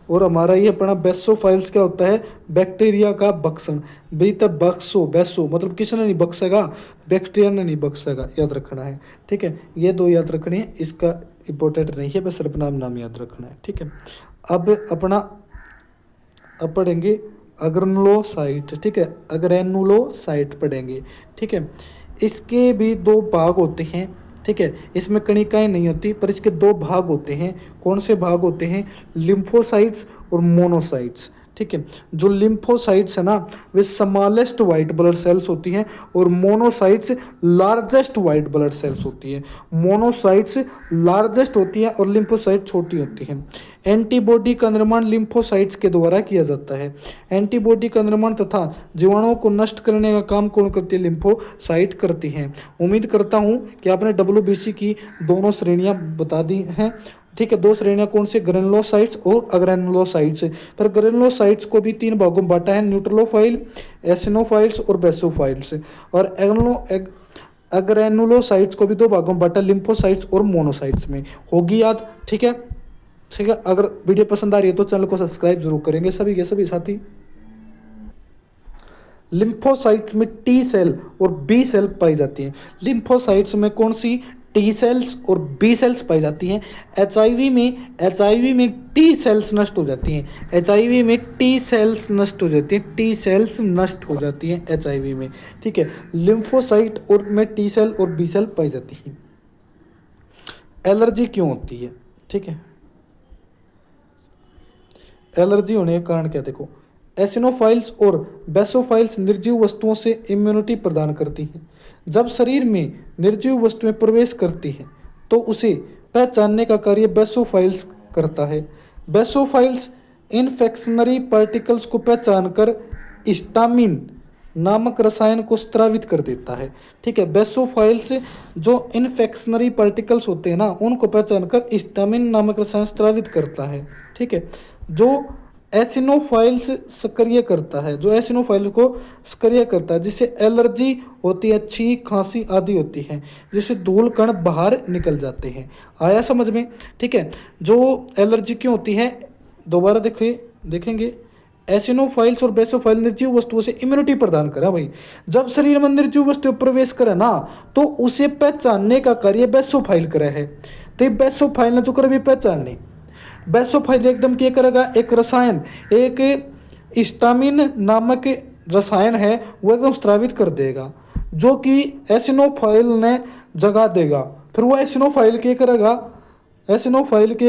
और हमारा ये अपना बेसोफाइल्स क्या होता है, बैक्टीरिया का भक्षण। बेहतर बेसो मतलब किसने नहीं बख्शेगा, बैक्टीरिया ने नहीं बख्शेगा, याद रखना है। ठीक है, ये 2 याद रखने हैं, इसका इंपॉर्टेंट नहीं है, बस सर्वनाम नाम याद रखना है। ठीक है, अब पढ़ेंगे अग्रेनुलोसाइट। ठीक है, अग्रेनुलोसाइट पढ़ेंगे। ठीक है, इसके भी 2 भाग होते हैं। ठीक है, इसमें कणिकाएं नहीं होती पर इसके 2 भाग होते हैं। कौन से भाग होते हैं, लिम्फोसाइट्स और मोनोसाइट्स। ठीक है, जो लिम्फोसाइट्स है ना वे स्मॉलेस्ट वाइट ब्लड सेल्स होती हैं और monocytes largest white blood cells होती हैं। मोनोसाइट्स लार्जेस्ट होती हैं और लिम्फोसाइट छोटी होती हैं। एंटीबॉडी का निर्माण लिम्फोसाइट्स के द्वारा किया जाता है। एंटीबॉडी का निर्माण तथा जीवाणुओं को नष्ट करने का काम कौन करती है, लिम्फोसाइट करती हैं। उम्मीद करता हूं कि आपने WBC की दोनों श्रेणियां बता दी हैं। ठीक है, 2 श्रेणियां कौन से, ग्रेनुलोसाइट्स और अग्रेनुलोसाइट्स। पर ग्रेनुलोसाइट्स को भी 3 भागों में बांटा है, न्यूट्रोफाइल, एसिनोफाइल्स और बेसोफाइल्स। और ग्रैनुलोसाइट्स को भी दो भागों में बांटा, लिम्फोसाइट्स और मोनोसाइट्स में। होगी याद, ठीक है। ठीक है, अगर वीडियो पसंद आ रही है तो चैनल को सब्सक्राइब जरूर करेंगे सभी के सभी साथी। लिम्फोसाइट्स में टी सेल और बी सेल पाई जाती हैं। लिम्फोसाइट्स में कौन सी, टी सेल्स और बी सेल्स पाई जाती हैं। एचआईवी में टी सेल्स नष्ट हो जाती हैं। एचआईवी में टी सेल्स नष्ट हो जाती हैं, टी सेल्स नष्ट हो जाती हैं एचआईवी में, ठीक है। लिम्फोसाइट और में टी सेल और बी सेल पाई जाती हैं। एलर्जी क्यों होती है, ठीक है। एलर्जी होने का कारण क्या, देखो, एसिनोफाइल्स और बेसोफाइल्स निर्जीव वस्तुओं से इम्यूनिटी प्रदान करती हैं। जब शरीर में निर्जीव वस्तुएं प्रवेश करती हैं तो उसे पहचानने का कार्य बेसोफाइल्स करता है। बेसोफाइल्स इन्फेक्शनरी पार्टिकल्स को पहचानकर हिस्टामिन नामक रसायन को स्रावित कर देता है, ठीक है। बेसोफाइल्स जो इन्फेक्शनरी पार्टिकल्स होते हैं ना, उनको पहचानकर हिस्टामिन नामक रसायन स्रावित करता है, ठीक है। जो एसिनोफाइल्स सक्रिय करता है, जो एसिनोफाइल को सक्रिय करता है, जिससे एलर्जी होती है, छींक खांसी आदि होती है, जिससे धूल कण बाहर निकल जाते हैं। आया समझ में, ठीक है। जो एलर्जी क्यों होती है, दोबारा देखेंगे। एसिनोफाइल्स और बेसोफाइल निर्जीव वस्तुओं से इम्यूनिटी प्रदान करा भाई। जब शरीर में निर्जीव वस्तु प्रवेश करे ना, तो उसे पहचानने का कार्य बेसोफाइल करे है। तो बेसोफाइल ने जो करे पहचानने, बेसोफाइल एकदम क्या करेगा, एक रसायन, एक हिस्टामिन नामक रसायन है, वो एकदम स्रावित कर देगा, जो कि एसिनोफाइल ने जगा देगा। फिर वो एसिनोफाइल क्या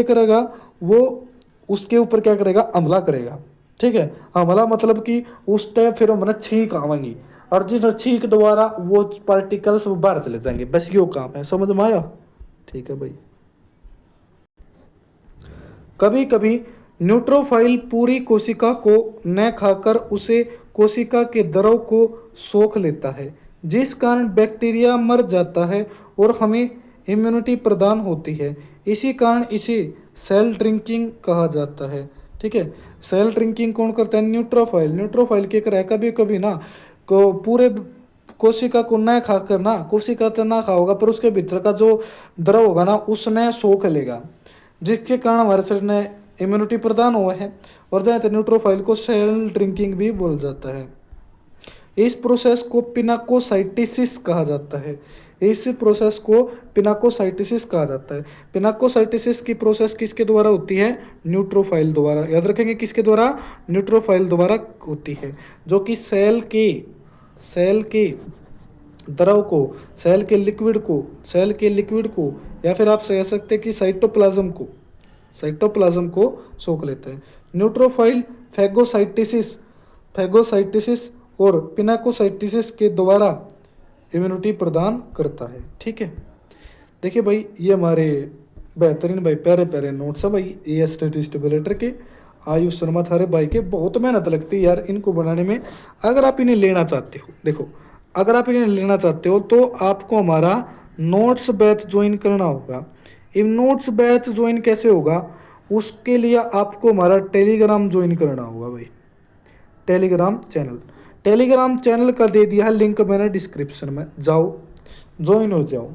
करेगा, वो उसके ऊपर क्या करेगा, हमला करेगा, ठीक है। हमला मतलब कि उस टाइम फिर हमने छींक आवेंगी, और जिस छींक द्वारा वो पार्टिकल्स बाहर चले जाएंगे, बस यो काम है। समझ में आया, ठीक है भाई। कभी कभी न्यूट्रोफाइल पूरी कोशिका को न खाकर उसे कोशिका के द्रव को सोख लेता है, जिस कारण बैक्टीरिया मर जाता है और हमें इम्यूनिटी प्रदान होती है। इसी कारण इसे सेल ड्रिंकिंग कहा जाता है, ठीक है। सेल ड्रिंकिंग कौन करता है, न्यूट्रोफाइल। न्यूट्रोफाइल क्या करे, कभी कभी ना को पूरे कोशिका को न खाकर ना, कोशिका तो ना खाओगा पर उसके भीतर का जो द्रव होगा ना, उसने सोख लेगा, जिसके कारण हमारे शरीर ने इम्यूनिटी प्रदान हुआ है। और ज़्यादातर न्यूट्रोफाइल को सेल ड्रिंकिंग भी बोला जाता है। इस प्रोसेस को पिनाकोसाइटिसिस कहा जाता है। इस प्रोसेस को पिनाकोसाइटिसिस कहा जाता है। पिनाकोसाइटिसिस की प्रोसेस किसके द्वारा होती है, न्यूट्रोफाइल द्वारा। याद रखेंगे, किसके द्वारा, न्यूट्रोफाइल द्वारा होती है, जो कि सेल के द्रव को, सेल के लिक्विड को या फिर आप कह सकते हैं कि साइटोप्लाज्म को सोख लेते हैं। न्यूट्रोफाइल फैगोसाइटिसिस और पिनाकोसाइटिसिस के द्वारा इम्यूनिटी प्रदान करता है, ठीक है। देखिए भाई, ये हमारे बेहतरीन भाई प्यारे नोट्स है भाई, ए स्टेटिस्टिबुलेटर के, आयुष शर्मा थारे भाई के। बहुत मेहनत लगती है यार इनको बनाने में। अगर आप इन्हें लेना चाहते हो, देखो, अगर आप इन्हें लेना चाहते हो तो आपको हमारा नोट्स बैच ज्वाइन करना होगा। इन नोट्स बैच ज्वाइन कैसे होगा, उसके लिए आपको हमारा टेलीग्राम ज्वाइन करना होगा भाई। टेलीग्राम चैनल का दे दिया है लिंक मैंने डिस्क्रिप्शन में, जाओ ज्वाइन हो जाओ।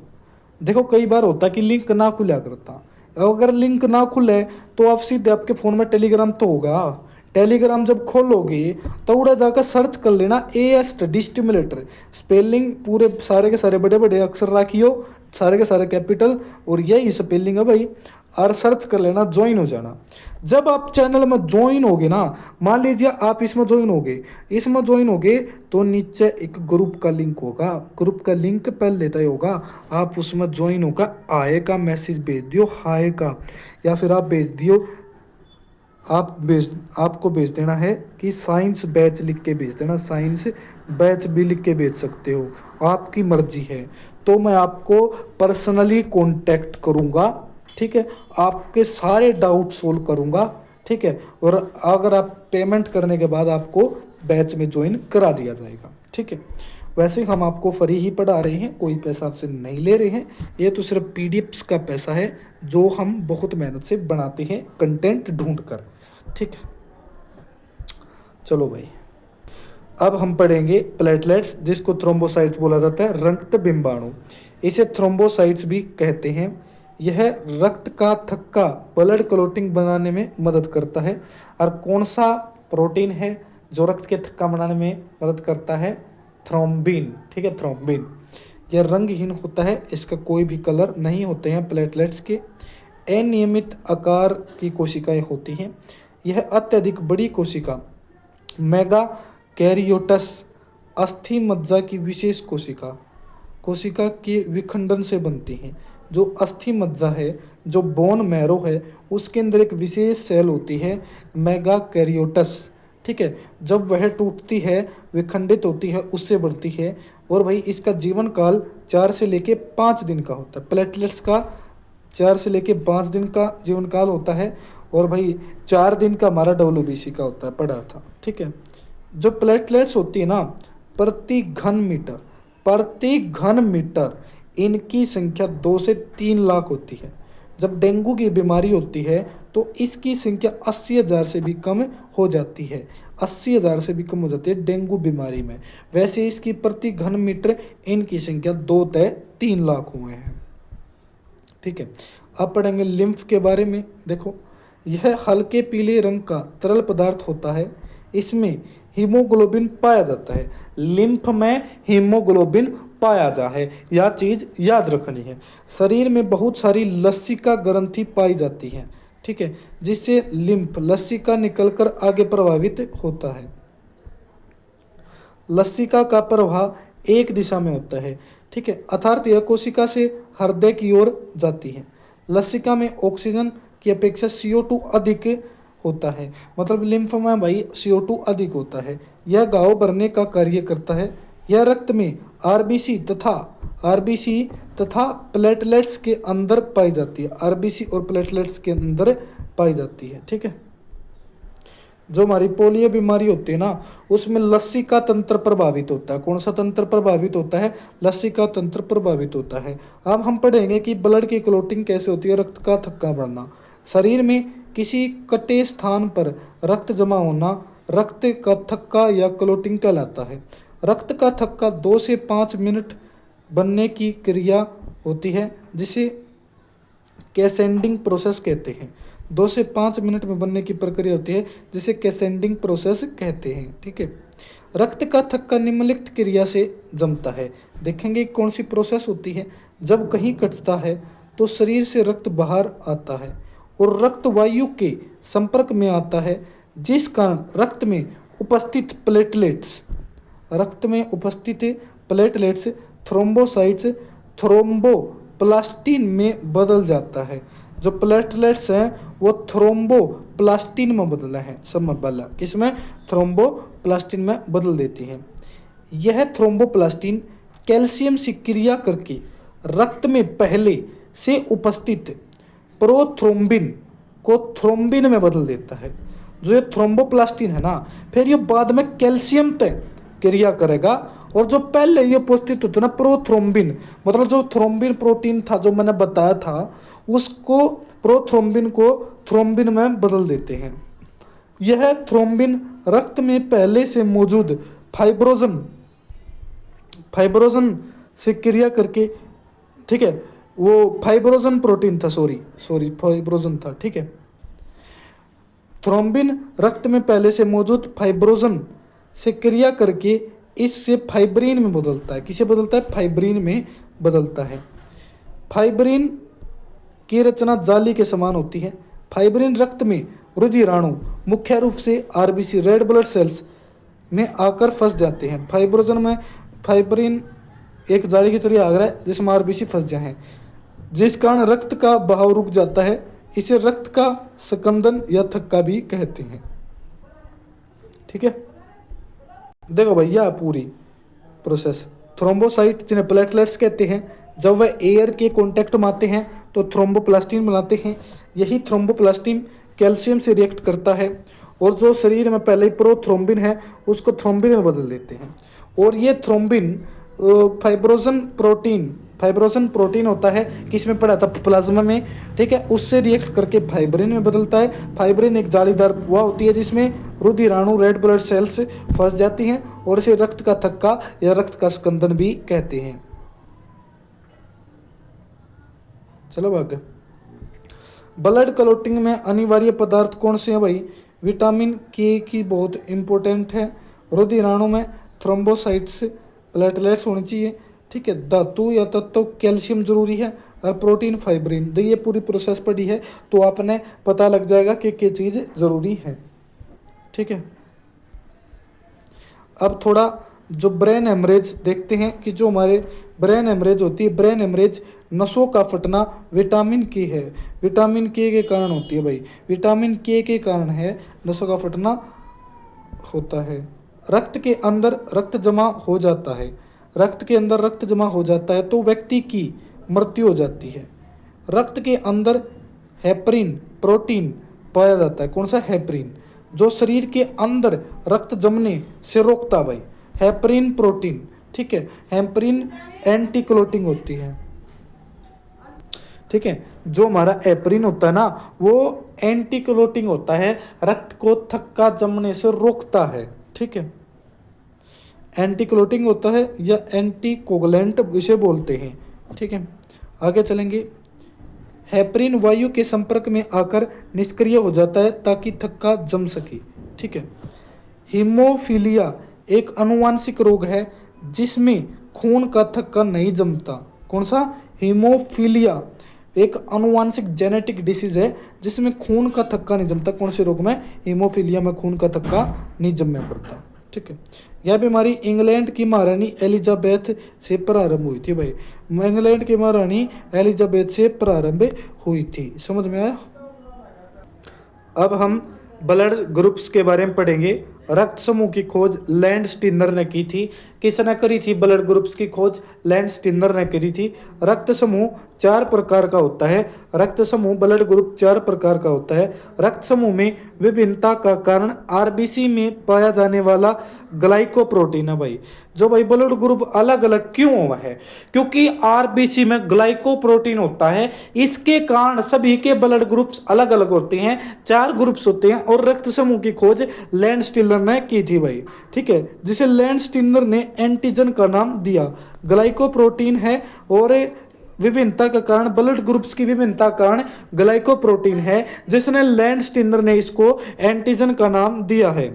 देखो, कई बार होता है कि लिंक ना खुला करता, अगर लिंक ना खुले तो आप सीधे आपके फ़ोन में टेलीग्राम तो होगा। टेलीग्राम जब खोलोगे तो उड़ा जाकर सर्च कर लेना ए स्टडी स्टिमुलेटर, स्पेलिंग पूरे सारे के सारे बड़े बड़े अक्षर रखियो, सारे के सारे कैपिटल, और यही स्पेलिंग है भाई, और सर्च कर लेना, ज्वाइन हो जाना। जब आप चैनल में ज्वाइन होगे ना, मान लीजिए आप इसमें ज्वाइन होगे तो नीचे एक ग्रुप का लिंक होगा, ग्रुप का लिंक पहले देता ही होगा, आप उसमें ज्वाइन होगा, आए का मैसेज भेज दियो हाय का, या फिर आप भेज दियो, आपको भेज देना है कि साइंस बैच लिख के भेज देना, साइंस बैच भी लिख के भेज सकते हो, आपकी मर्जी है। तो मैं आपको पर्सनली कांटेक्ट करूँगा, ठीक है, आपके सारे डाउट सोल्व करूँगा, ठीक है। और अगर आप पेमेंट करने के बाद आपको बैच में ज्वाइन करा दिया जाएगा, ठीक है। वैसे हम आपको फ्री ही पढ़ा रहे हैं, कोई पैसा आपसे नहीं ले रहे हैं, ये तो सिर्फ पीडीएफ्स का पैसा है जो हम बहुत मेहनत से बनाते हैं कंटेंट ढूंढ कर, ठीक है। चलो भाई, अब हम पढ़ेंगे प्लेटलेट्स, जिसको थ्रोम्बोसाइट्स बोला जाता है, रक्त बिंबाणु। इसे थ्रोम्बोसाइट्स भी कहते हैं। यह रक्त का थक्का ब्लड क्लॉटिंग बनाने में मदद करता है। और कौन सा प्रोटीन है जो रक्त के थक्का बनाने में मदद करता है? थ्रोम्बिन। ठीक है, थ्रोम्बिन। यह रंगहीन होता है, इसका कोई भी कलर नहीं होते हैं प्लेटलेट्स के। अनियमित आकार की कोशिकाएं होती हैं। यह अत्यधिक बड़ी कोशिका मेगा कैरियोटस अस्थि मज्जा की विशेष कोशिका के विखंडन से बनती हैं। जो अस्थि मज्जा है, जो बोन मैरो है, उसके अंदर एक विशेष सेल होती है मेगा कैरियोटस। ठीक है, जब वह टूटती है, विखंडित होती है, उससे बढ़ती है। और भाई इसका जीवन काल 4 से लेके 5 दिन का होता है। प्लेटलेट्स का 4 से लेके 5 दिन का जीवन काल होता है। और भाई 4 दिन का हमारा WBC का होता है, पढ़ा था। ठीक है, जो प्लेटलेट्स होती है ना, प्रति घन मीटर इनकी संख्या 2 से 3 लाख होती है। जब डेंगू की बीमारी होती है तो इसकी संख्या 80,000 से भी कम हो जाती है। 80,000 से भी कम हो जाती है डेंगू बीमारी में। वैसे इसकी प्रति घन मीटर इनकी संख्या 2 से 3 लाख हुए हैं। ठीक है, अब पढ़ेंगे लिम्फ के बारे में। देखो, यह हल्के पीले रंग का तरल पदार्थ होता है। इसमें हीमोग्लोबिन पाया जाता है। लिम्फ में हीमोग्लोबिन पाया जा है, यह चीज याद रखनी है। शरीर में बहुत सारी लसिका ग्रंथि पाई जाती हैं। ठीक है, जिससे लिम्फ लसिका निकलकर आगे प्रभावित होता है। लसिका का प्रवाह एक दिशा में होता है। ठीक है, अर्थात यह कोशिका से हृदय की ओर जाती है। लसिका में ऑक्सीजन की अपेक्षा CO2 अधिक होता है। मतलब लिम्फ में भाई CO2 अधिक होता है। यह घाव भरने का कार्य करता है। यह रक्त में आरबीसी तथा प्लेटलेट्स के अंदर पाई जाती है। आरबीसी और प्लेटलेट्स के अंदर पाई जाती है। ठीक है, जो हमारी पोलियो बीमारी होती है ना, उसमें लसिका तंत्र प्रभावित होता है। कौन सा तंत्र प्रभावित होता है? लसिका तंत्र प्रभावित होता है। अब हम पढ़ेंगे कि ब्लड की क्लॉटिंग कैसे होती है, रक्त का थक्का बढ़ना। शरीर में किसी कटे स्थान पर रक्त जमा होना रक्त का थक्का या क्लॉटिंग कहलाता है। रक्त का थक्का 2 से 5 मिनट बनने की क्रिया होती है, जिसे कैसेंडिंग प्रोसेस कहते हैं। 2 से 5 मिनट में बनने की प्रक्रिया होती है, जिसे कैसेंडिंग प्रोसेस कहते हैं। ठीक है, रक्त का थक्का निम्नलिखित क्रिया से जमता है। देखेंगे कौन सी प्रोसेस होती है। जब कहीं कटता है तो शरीर से रक्त बाहर आता है और रक्त वायु के संपर्क में आता है, जिस कारण रक्त में उपस्थित प्लेटलेट्स थ्रोम्बोसाइट्स थ्रोम्बोप्लास्टिन में बदल जाता है। जो प्लेटलेट्स हैं वो थ्रोम्बोप्लास्टिन में बदला है। सब वाला किसमें? थ्रोम्बोप्लास्टिन में बदल देती हैं। यह थ्रोम्बोप्लास्टिन कैल्शियम से क्रिया करके रक्त में पहले से उपस्थित प्रोथ्रोम्बिन को थ्रोम्बिन में बदल देता है। जो ये थ्रोम्बोप्लास्टिन है ना, फिर ये बाद में कैल्शियम पे क्रिया करेगा, और जो पहले ये उपस्थित होता है ना प्रोथ्रोम्बिन, मतलब जो थ्रोम्बिन प्रोटीन था जो मैंने बताया था, उसको प्रोथ्रोम्बिन को थ्रोम्बिन में बदल देते हैं। यह थ्रोम्बिन रक्त में पहले से मौजूद फाइब्रोजन से क्रिया करके, ठीक है, वो फाइब्रोजन प्रोटीन था, सॉरी फाइब्रोजन था। ठीक है, थ्रोम्बिन रक्त में पहले से मौजूद फाइब्रोजन से क्रिया करके इससे फाइब्रिन में बदलता है। किसे बदलता है? फाइब्रिन में बदलता है। फाइब्रिन की रचना जाली के समान होती है। फाइब्रिन रक्त में रुधिराणु मुख्य रूप से आरबीसी रेड ब्लड सेल्स में आकर फंस जाते हैं। फाइब्रिन एक जाली की तरह आ रहा है जिसमें आरबीसी फंस जाए हैं, जिस कारण रक्त का बहाव रुक जाता है। इसे रक्त का स्कंदन या थक्का भी कहते हैं। ठीक है, देखो भैया पूरी प्रोसेस। थ्रोम्बोसाइट जिन्हें प्लेटलेट्स कहते हैं, जब वह एयर के कांटेक्ट में आते हैं तो थ्रोम्बोप्लास्टिन बनाते हैं। यही थ्रोम्बोप्लास्टिन कैल्शियम से रिएक्ट करता है, और जो शरीर में पहले ही प्रोथ्रोम्बिन है उसको थ्रोम्बिन में बदल देते हैं। और ये थ्रोम्बिन फाइब्रोजन प्रोटीन फाइब्रोसिन प्रोटीन होता है, किसमें पड़ा था, प्लाज्मा में, ठीक है, उससे रिएक्ट करके फाइब्रिन में बदलता है। फाइब्रिन एक जालीदार बुआ होती है जिसमें रुधिराणु रेड ब्लड सेल्स फंस जाती हैं और इसे रक्त का थक्का या रक्त का स्कंदन भी कहते हैं। चलो आगे। ब्लड क्लॉटिंग में अनिवार्य पदार्थ कौन से हैं भाई, विटामिन के की बहुत इंपॉर्टेंट है, रुधिराणु में थ्रोम्बोसाइट्स प्लेटलेट्स होनी चाहिए, ठीक है, धातु या तत्व कैल्शियम जरूरी है, और प्रोटीन फाइब्रिन। ये पूरी प्रोसेस पड़ी है तो आपने पता लग जाएगा कि क्या चीज़ जरूरी है, ठीक है। अब थोड़ा जो ब्रेन हेमरेज देखते हैं कि जो हमारे ब्रेन हेमरेज होती है, ब्रेन हेमरेज नसों का फटना विटामिन के है, विटामिन के कारण होती है भाई, विटामिन के कारण है नसों का फटना होता है। रक्त के अंदर रक्त जमा हो जाता है, रक्त के अंदर रक्त जमा हो जाता है तो व्यक्ति की मृत्यु हो जाती है। रक्त के अंदर हेपरिन प्रोटीन पाया जाता है, कौन सा, हेपरिन, जो शरीर के अंदर रक्त जमने से रोकता भाई, हेपरिन प्रोटीन, ठीक है। हेपरिन एंटी क्लोटिंग होती है, ठीक है, जो हमारा हेपरिन होता है ना वो एंटी क्लोटिंग होता है, रक्त को थक्का जमने से रोकता है, ठीक है, एंटी क्लोटिंग होता है या एंटी कोगुलेंट इसे बोलते हैं, ठीक है। आगे चलेंगे। हेपरिन वायु के संपर्क में आकर निष्क्रिय हो जाता है ताकि थक्का जम सके, ठीक है। हीमोफीलिया एक आनुवांशिक रोग है जिसमें खून का थक्का नहीं जमता, कौन सा, हीमोफीलिया एक आनुवांशिक जेनेटिक डिसीज है जिसमें खून का थक्का नहीं जमता, कौन से रोग में, हीमोफीलिया में खून का थक्का नहीं जमने करता, ठीक है। यह बीमारी इंग्लैंड की महारानी एलिजाबेथ से प्रारंभ हुई थी भाई, इंग्लैंड की महारानी एलिजाबेथ से प्रारंभ हुई थी, समझ में आया। अब हम ब्लड ग्रुप्स के बारे में पढ़ेंगे। रक्त समूह की खोज लैंड स्टिनर ने की थी, किसने करी थी, ब्लड ग्रुप्स की खोज लैंड स्टिनर ने करी थी। रक्त समूह 4 प्रकार का होता है, रक्त समूह ब्लड ग्रुप 4 प्रकार का होता है। रक्त समूह में विभिन्नता का कारण आरबीसी में पाया जाने वाला ग्लाइकोप्रोटीन है भाई। जो भाई ब्लड ग्रुप अलग अलग क्यों हुआ है, क्योंकि आरबीसी में ग्लाइकोप्रोटीन होता है, इसके कारण सभी के ब्लड ग्रुप्स अलग अलग होते हैं, 4 ग्रुप्स होते हैं। और रक्त समूह की खोज लैंड स्टिनर ने की थी भाई, ठीक है, जिसे लैंड स्टिनर ने एंटीजन का नाम दिया। ग्लाइकोप्रोटीन है और विभिन्नता का कारण, ब्लड ग्रुप्स की विभिन्नता कारण ग्लाइकोप्रोटीन है, जिसने लैंड स्टिनर ने इसको एंटीजन का नाम दिया है।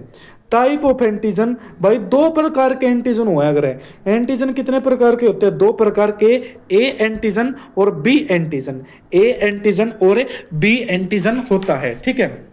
टाइप ऑफ एंटीजन भाई 2 प्रकार के एंटीजन हुआ करे। एंटीजन कितने प्रकार के होते हैं, 2 प्रकार के, ए एंटीजन और बी एंटीजन, ए एंटीजन और बी एंटीजन होता है, ठीक है।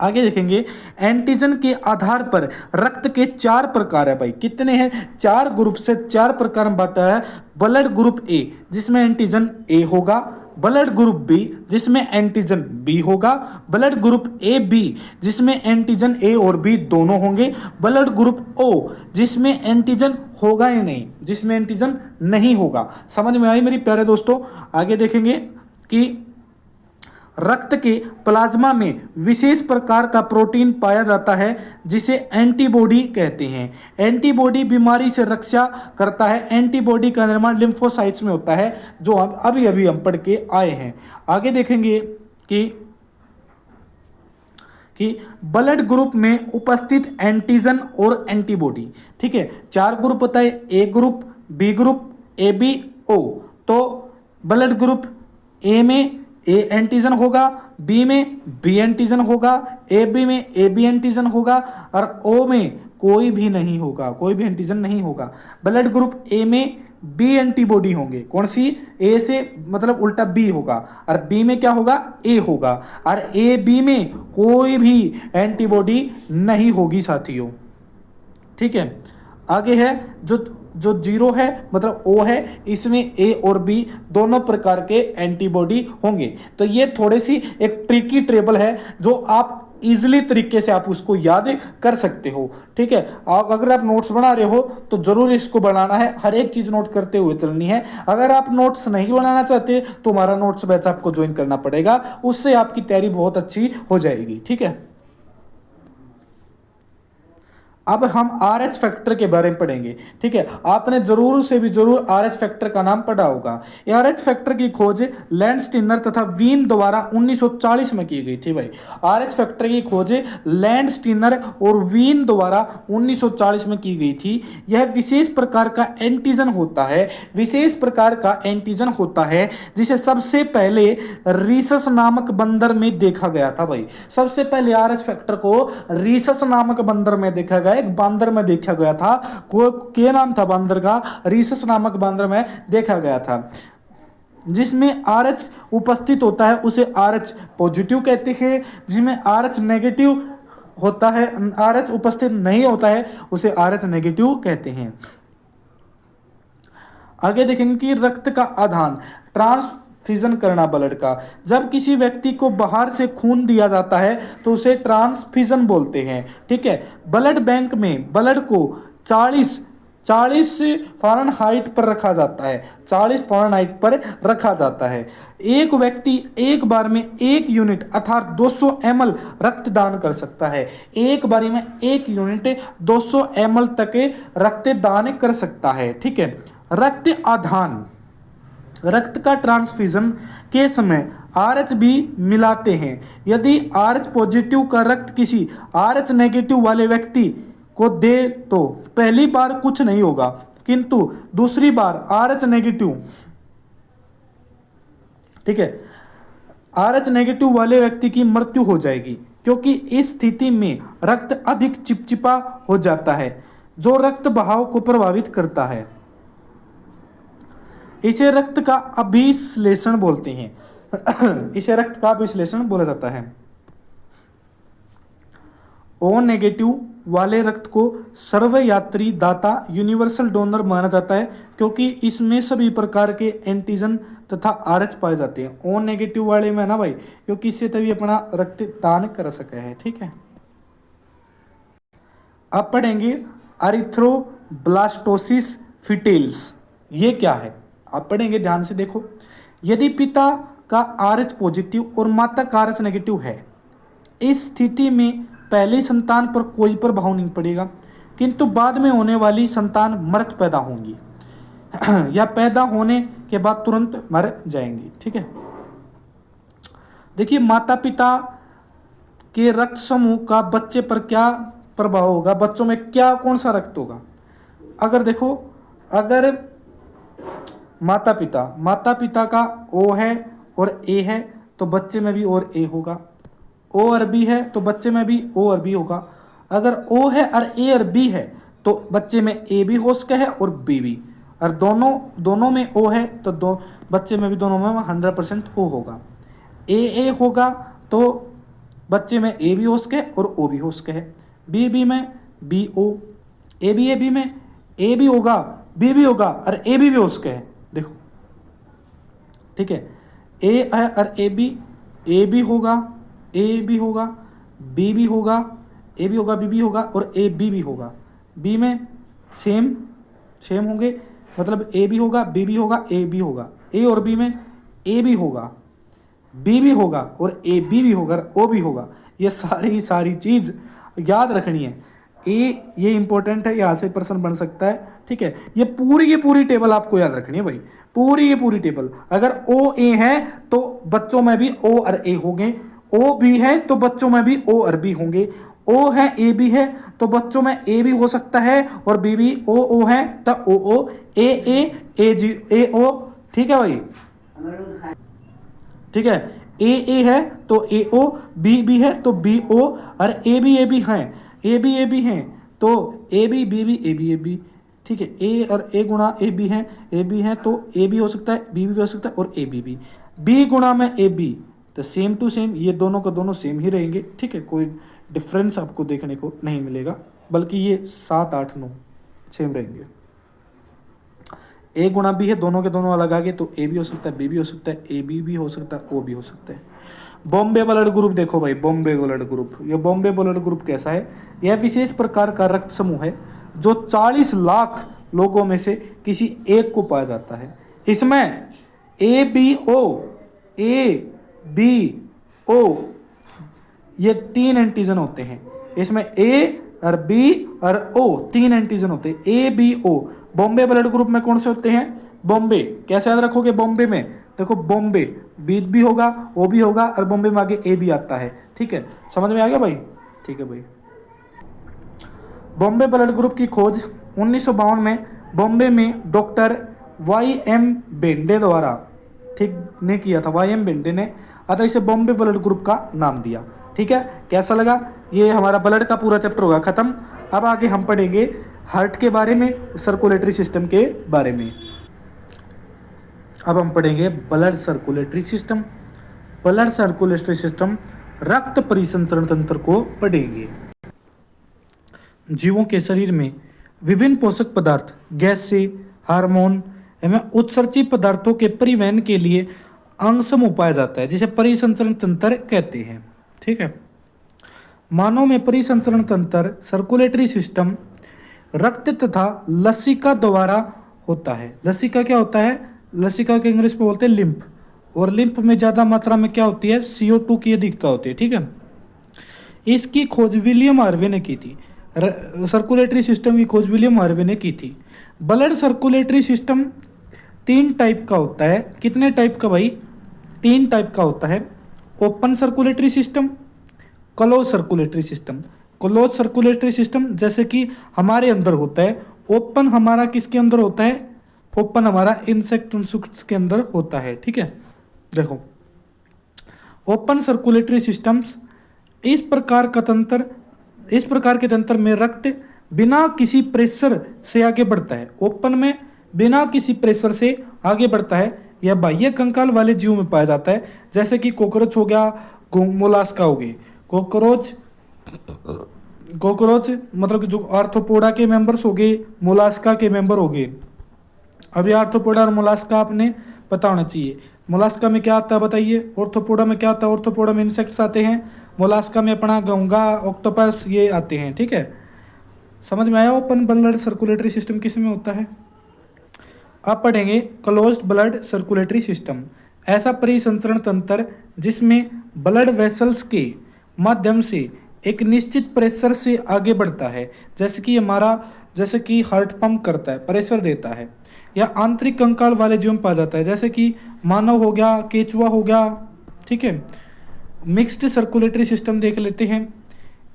आगे देखेंगे। एंटीजन के आधार पर रक्त के 4 प्रकार है भाई, कितने हैं, 4 ग्रुप से 4 प्रकार में बांटा है। ब्लड ग्रुप ए जिसमें एंटीजन ए होगा, ब्लड ग्रुप बी जिसमें एंटीजन बी होगा, ब्लड ग्रुप ए बी जिसमें एंटीजन ए और बी दोनों होंगे, ब्लड ग्रुप ओ जिसमें एंटीजन होगा ही नहीं, जिसमें एंटीजन नहीं होगा। समझ में आई मेरी प्यारे दोस्तों। आगे देखेंगे कि रक्त के प्लाज्मा में विशेष प्रकार का प्रोटीन पाया जाता है जिसे एंटीबॉडी कहते हैं। एंटीबॉडी बीमारी से रक्षा करता है। एंटीबॉडी का निर्माण लिम्फोसाइट्स में होता है, जो अभी अभी हम पढ़ के आए हैं। आगे देखेंगे कि ब्लड ग्रुप में उपस्थित एंटीजन और एंटीबॉडी, ठीक है, 4 ग्रुप होता है, A group, B group, A B O. तो ब्लड ग्रुप ए में ए एंटीजन होगा, बी में बी एंटीजन होगा, ए बी में ए बी एंटीजन होगा, और ओ में कोई भी नहीं होगा, कोई भी एंटीजन नहीं होगा। ब्लड ग्रुप ए में बी एंटीबॉडी होंगे, कौन सी, ए से मतलब उल्टा बी होगा, और बी में क्या होगा, ए होगा, और ए बी में कोई भी एंटीबॉडी नहीं होगी साथियों, ठीक है। आगे है जो 0 है मतलब ओ है, इसमें ए और बी दोनों प्रकार के एंटीबॉडी होंगे। तो ये थोड़ी सी एक ट्रिकी टेबल है जो आप इजीली तरीके से आप उसको याद कर सकते हो, ठीक है। अगर आप नोट्स बना रहे हो तो जरूर इसको बनाना है, हर एक चीज नोट करते हुए चलनी है। अगर आप नोट्स नहीं बनाना चाहते तो हमारा नोट्स बैच आपको ज्वाइन करना पड़ेगा, उससे आपकी तैयारी बहुत अच्छी हो जाएगी, ठीक है। अब हम आर एच फैक्टर के बारे में पढ़ेंगे। ठीक है, आपने जरूर से भी जरूर आर एच फैक्टर का नाम पढ़ा होगा। आर एच फैक्टर की खोज लैंडस्टीनर तथा वीन द्वारा 1940 में की गई थी भाई। आर एच फैक्टर की खोज लैंडस्टीनर और वीन द्वारा 1940 में की गई थी। यह विशेष प्रकार का एंटीजन होता है, विशेष प्रकार का एंटीजन होता है जिसे सबसे पहले रीसस नामक बंदर में देखा गया था भाई। सबसे पहले आर एच फैक्टर को रीसस नामक बंदर में देखा गया, एक बांदर में देखा गया था। को क्या नाम था बांदर का? रीसस नामक बांदर में देखा गया था। जिसमें आर एच उपस्थित होता है उसे आर एच पॉजिटिव कहते हैं, जिसमें आर एच नेगेटिव होता है, आर एच उपस्थित नहीं होता है उसे आर एच नेगेटिव कहते हैं। आगे देखेंगे कि रक्त का आदान, ट्रांसफ्यूजन करना ब्लड का। जब किसी व्यक्ति को बाहर से खून दिया जाता है तो उसे ट्रांसफ्यूजन बोलते हैं। ठीक है, ब्लड बैंक में ब्लड को 40 फ़ारेनहाइट पर रखा जाता है, 40 फ़ारेनहाइट पर रखा जाता है। एक व्यक्ति एक बार में 1 यूनिट अर्थात 200 ml रक्तदान कर सकता है। एक बारी में 1 यूनिट 200 ml तक रक्तदान कर सकता है। ठीक है, रक्त आधान, रक्त का ट्रांसफ्यूजन के समय आरएच भी मिलाते हैं। यदि आरएच पॉजिटिव का रक्त किसी आरएच नेगेटिव वाले व्यक्ति को दे तो पहली बार कुछ नहीं होगा, किंतु दूसरी बार आरएच नेगेटिव, ठीक है, आरएच नेगेटिव वाले व्यक्ति की मृत्यु हो जाएगी, क्योंकि इस स्थिति में रक्त अधिक चिपचिपा हो जाता है जो रक्त बहाव को प्रभावित करता है। इसे रक्त का अभिश्लेषण बोलते हैं। इसे रक्त का अभिश्लेषण बोला जाता है। ओ नेगेटिव वाले रक्त को सर्वयात्री दाता यूनिवर्सल डोनर माना जाता है, क्योंकि इसमें सभी प्रकार के एंटीजन तथा आरएच पाए जाते हैं। ओ नेगेटिव वाले में ना भाई, क्योंकि इससे तभी अपना रक्त दान कर सके है। ठीक है, अब पढ़ेंगे एरिथ्रोब्लास्टोसिस फीटेल्स। ये क्या है आप पढ़ेंगे, ध्यान से देखो। यदि पिता का आरएच पॉजिटिव और माता का आरएच नेगेटिव है, इस स्थिति में पहली संतान पर कोई प्रभाव नहीं पड़ेगा, किंतु बाद में होने वाली संतान मृत पैदा होंगी या पैदा होने के बाद तुरंत मर जाएंगी। ठीक है, देखिए माता पिता के रक्त समूह का बच्चे पर क्या प्रभाव होगा, बच्चों में क्या कौन सा रक्त होगा। अगर देखो, अगर माता पिता का ओ है और ए है तो बच्चे में भी और ए होगा। ओ और बी है तो बच्चे में भी ओ और बी होगा। अगर ओ है और ए और बी है तो बच्चे में ए भी हो सकता है और बी भी, और दोनों में ओ है तो बच्चे में भी दोनों में 100% ओ होगा। ए होगा तो बच्चे में ए भी हो सके और ओ भी हो सके है। बी में बी ओ, ए बी में ए भी होगा, बी भी होगा और ए भी हो सके है। देखो, ठीक है, ए है और ए भी होगा, ए भी होगा, बी भी होगा, ए भी होगा, बी भी होगा और ए बी भी होगा। बी में सेम होंगे, मतलब ए भी होगा, बी भी होगा, ए भी होगा। ए और बी में ए भी होगा, बी भी होगा और ए बी भी होगा, ओ भी होगा। ये सारी चीज़ याद रखनी है। ये इंपॉर्टेंट है, यहाँ से प्रश्न बन सकता है। ठीक है, ये पूरी की पूरी टेबल आपको याद रखनी है भाई, पूरी की पूरी टेबल। अगर ओ ए है तो बच्चों में भी ओ और ए होंगे, ओ बी है तो बच्चों में भी ओ और बी होंगे, ओ है ए बी है तो बच्चों में ए भी हो सकता है और बी भी, ओ है तो ओ ए जी ए ओ। ठीक है भाई, ठीक है, ए है तो ए ओ, बी है तो बी ओ और ए भी हैं, ए भी हैं तो ए बी ए बी। ठीक है, ए और ए गुणा ए बी हैं तो ए भी हो सकता है, बी भी हो सकता है और ए बी गुणा में ए बी तो सेम टू सेम, ये दोनों का दोनों सेम ही रहेंगे। ठीक है, कोई डिफरेंस आपको देखने को नहीं मिलेगा, बल्कि ये 7 8 9 सेम रहेंगे। ए गुणा बी है, दोनों के दोनों अलग आ गए तो ए भी हो सकता है, बी भी हो सकता है, ए बी भी हो सकता है, ओ भी हो सकता है। बॉम्बे ब्लड ग्रुप देखो भाई, बॉम्बे ब्लड ग्रुप, ये बॉम्बे ब्लड ग्रुप कैसा है? यह विशेष प्रकार का रक्त समूह है जो 40 लाख लोगों में से किसी एक को पाया जाता है। इसमें ए बी ओ ये 3 एंटीजन होते हैं। इसमें ए और बी और ओ, 3 एंटीजन होते हैं, A B O. Bombay blood group में कौन से होते हैं? बॉम्बे। कैसे याद रखोगे बॉम्बे में? देखो बॉम्बे, बी भी होगा, ओ भी होगा, और बॉम्बे में आगे ए भी आता है। ठीक है, समझ में आ गया भाई? ठीक है भाई। बॉम्बे ब्लड ग्रुप की खोज 1952 में बॉम्बे में डॉक्टर वाई एम बेंडे द्वारा, ठीक, ने किया था, वाई एम बेंडे ने, अतः इसे बॉम्बे ब्लड ग्रुप का नाम दिया। ठीक है, कैसा लगा? ये हमारा ब्लड का पूरा चैप्टर होगा खत्म। अब आगे हम पढ़ेंगे हार्ट के बारे में, सर्कुलेटरी सिस्टम के बारे में। अब हम पढ़ेंगे blood circulatory system. Blood circulatory system, रक्त परिसंचरण तंत्र को पढ़ेंगे। जीवों के शरीर में विभिन्न पोषक पदार्थ, गैस से, हार्मोन एवं उत्सर्जित पदार्थों के परिवहन के लिए अंगसम पाया जाता है, जिसे परिसंचरण तंत्र कहते हैं। ठीक है, मानव में परिसंचरण तंत्र, सर्कुलेटरी सिस्टम, रक्त तथा लसिका द्वारा होता है। लसिका क्या होता है? लसिका के इंग्लिश में बोलते हैं लिम्फ, और लिम्फ में ज़्यादा मात्रा में क्या होती है? CO2 की अधिकता होती है। ठीक है, इसकी खोज विलियम हार्वे ने की थी। सर्कुलेटरी सिस्टम की खोज विलियम हार्वे ने की थी। ब्लड सर्कुलेटरी सिस्टम 3 टाइप का होता है। कितने टाइप का भाई? 3 टाइप का होता है। Open circulatory system, close circulatory system. Close circulatory system जैसे कि हमारे अंदर होता है। ओपन हमारा किसके अंदर होता है? ओपन हमारा इंसेक्ट के अंदर होता है। ठीक है, देखो ओपन सर्कुलेटरी सिस्टम्स, इस प्रकार के तंत्र में रक्त बिना किसी प्रेशर से आगे बढ़ता है। ओपन में बिना किसी प्रेशर से आगे बढ़ता है। यह बाह्य कंकाल वाले जीवों में पाया जाता है, जैसे कि कॉकरोच हो गया, मोलास्का हो गई। कॉकरोच मतलब कि जो आर्थ्रोपोडा के मेंबर्स हो गए, मोलास्का के मेंबर हो गए। अभी आर्थ्रोपोडा और मोलास्का आपने पता होना चाहिए। मोलास्का में क्या आता है बताइए? ऑर्थ्रोपोडा में क्या आता है? ऑर्थ्रोपोडा में इंसेक्ट्स आते हैं, मोलास्का में अपना घोंगा, ऑक्टोपस, ये आते हैं। ठीक है, समझ में आया? ओपन ब्लड सर्कुलेटरी सिस्टम किस में होता है? अब पढ़ेंगे क्लोज्ड ब्लड सर्कुलेटरी सिस्टम, ऐसा परिसंचरण तंत्र जिसमें ब्लड वेसल्स के माध्यम से एक निश्चित प्रेशर से आगे बढ़ता है, जैसे कि हार्ट पंप करता है, प्रेशर देता है। या आंतरिक कंकाल वाले जीव में पाया जाता है, जैसे कि मानव हो गया, केचुआ हो गया। ठीक है, मिक्स्ड सर्कुलेटरी सिस्टम देख लेते हैं।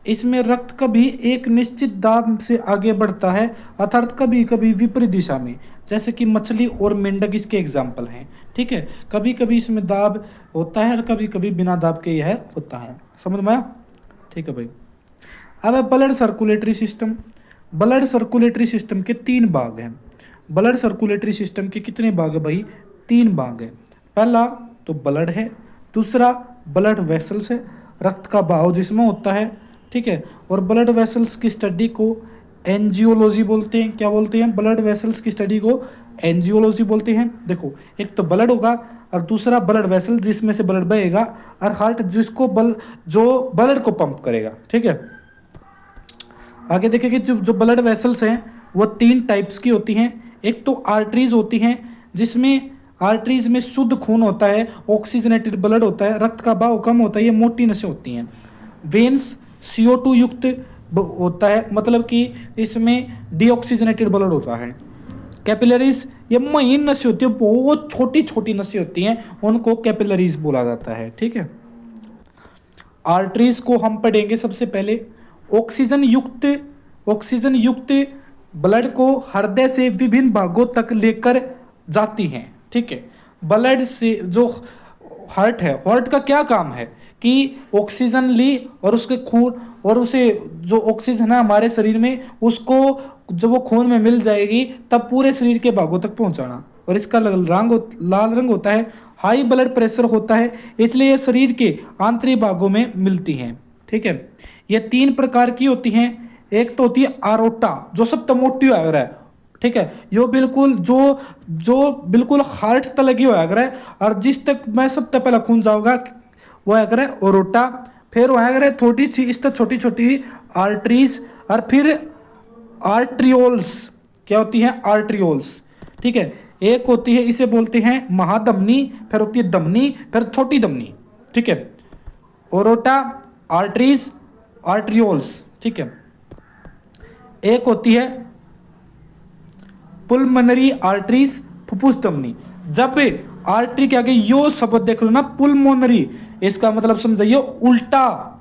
इसमें रक्त कभी एक निश्चित दाब से आगे बढ़ता है, अर्थात कभी कभी विपरीत दिशा में, जैसे कि मछली और मेंढक इसके एग्जाम्पल हैं। ठीक है, कभी कभी इसमें दाब होता है और कभी कभी बिना दाब के यह होता है। समझ में आया? ठीक है भाई। अब है blood circulatory system. Blood circulatory system के 3 भाग हैं। ब्लड सर्कुलेटरी सिस्टम के कितने भाग है भाई? 3 भाग है। पहला तो ब्लड है, दूसरा ब्लड वेसल्स है, रक्त का बहाव जिसमें होता है। ठीक है, और ब्लड वेसल्स की स्टडी को एंजियोलॉजी बोलते हैं। क्या बोलते हैं? ब्लड वेसल्स की स्टडी को एंजियोलॉजी बोलते हैं। देखो, एक तो ब्लड होगा और दूसरा ब्लड वेसल जिसमें से ब्लड बहेगा, और हार्ट जो ब्लड को पंप करेगा। ठीक है, आगे देखेंगे जो ब्लड वेसल्स हैं वो 3 टाइप्स की होती हैं। एक तो आर्टरीज होती हैं, जिसमें आर्टरीज में शुद्ध खून होता है, ऑक्सीजनेटेड ब्लड होता है, रक्त का बहाव कम होता है, ये मोटी नसें होती हैं। वेन्स CO2 युक्त होता है, मतलब कि इसमें डीऑक्सीजनेटेड ब्लड होता है। कैपिलरीज, ये महीन नसें होती है, बहुत छोटी छोटी नसें होती हैं, उनको कैपिलरीज बोला जाता है। ठीक है, आर्टरीज को हम पढ़ेंगे सबसे पहले। ऑक्सीजन युक्त ब्लड को हृदय से विभिन्न भागों तक लेकर जाती हैं। ठीक है, ब्लड से जो हार्ट है, हार्ट का क्या काम है कि ऑक्सीजन ली और उसके खून और उसे जो ऑक्सीजन है हमारे शरीर में, उसको जब वो खून में मिल जाएगी तब पूरे शरीर के भागों तक पहुंचाना। और इसका लाल रंग होता है, हाई ब्लड प्रेशर होता है, इसलिए ये शरीर के आंतरिक भागों में मिलती हैं। ठीक है, ये 3 प्रकार की होती हैं। एक तो होती है आरोटा, जो सबसे मोटी होया है। ठीक है, यो बिल्कुल जो बिल्कुल हार्ट तक लगी होया है, और जिस तक मैं सबसे पहले खून जाऊंगा वो है ओरोटा। फिर वो है थोड़ी सी इस तक छोटी छोटी आर्टरीज, और फिर आर्ट्रियोल्स। क्या होती हैं? आर्ट्रियोल्स। ठीक है, एक होती है, इसे बोलते हैं महाधमनी, फिर होती है धमनी, फिर छोटी धमनी। ठीक है, ओरोटा, आर्टरीज, आर्ट्रियोल्स। ठीक है, एक होती है पुलमोनरी आर्टरीज, फुफ्फुस धमनी। जब आर्टरी के आगे यो शब्द देख लो ना पुलमोनरी, इसका मतलब समझाइए उल्टा।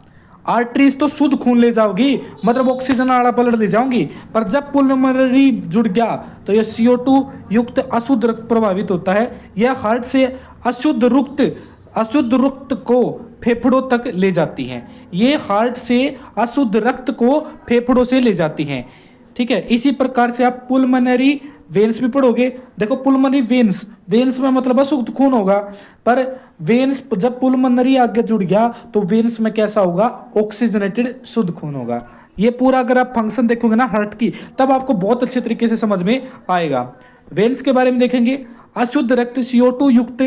आर्टरीज तो शुद्ध खून ले जाओगी, मतलब ऑक्सीजन वाला ब्लड ले जाओगी, पर जब पुलमोनरी जुड़ गया तो ये CO2 युक्त अशुद्ध रक्त प्रभावित होता है। यह हार्ट से अशुद्ध रक्त को फेफड़ों तक ले जाती हैं। ये हार्ट से अशुद्ध रक्त को फेफड़ों से ले जाती हैं। ठीक है, इसी प्रकार से आप पुलमोनरी वेन्स भी पढ़ोगे। देखो पुलमोनरी वेन्स में मतलब अशुद्ध खून होगा, पर वेन्स जब पुलमोनरी आगे जुड़ गया तो वेन्स में कैसा होगा, ऑक्सीजनेटेड शुद्ध खून होगा। ये पूरा अगर आप फंक्शन देखोगे ना हार्ट की, तब आपको बहुत अच्छे तरीके से समझ में आएगा। वेन्स के बारे में देखेंगे, अशुद्ध रक्त CO2 युक्त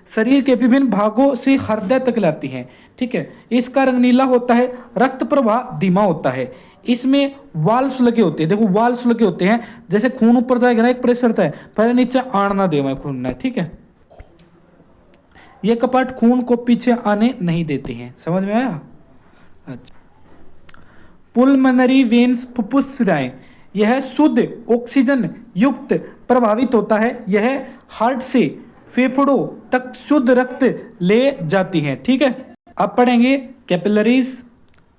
शरीर के विभिन्न भागों से हृदय तक लाती हैं। ठीक है, इसका रंग नीला होता है, रक्त प्रवाह धीमा होता है। इसमें वाल्व्स लगे होते हैं, देखो वाल्व्स लगे होते हैं, जैसे खून ऊपर जाएगा ना एक प्रेशर रहता है, पहले नीचे आना देवा खून ना। ठीक है, ये कपाट खून को पीछे आने नहीं देते हैं। समझ में आया? अच्छा, पुलमोनरी वेन्स फुफ्फुस शिराएं, यह शुद्ध ऑक्सीजन युक्त प्रभावित होता है। यह हार्ट से फेफड़ों तक शुद्ध रक्त ले जाती हैं। ठीक है, अब पढ़ेंगे कैपिलरीज।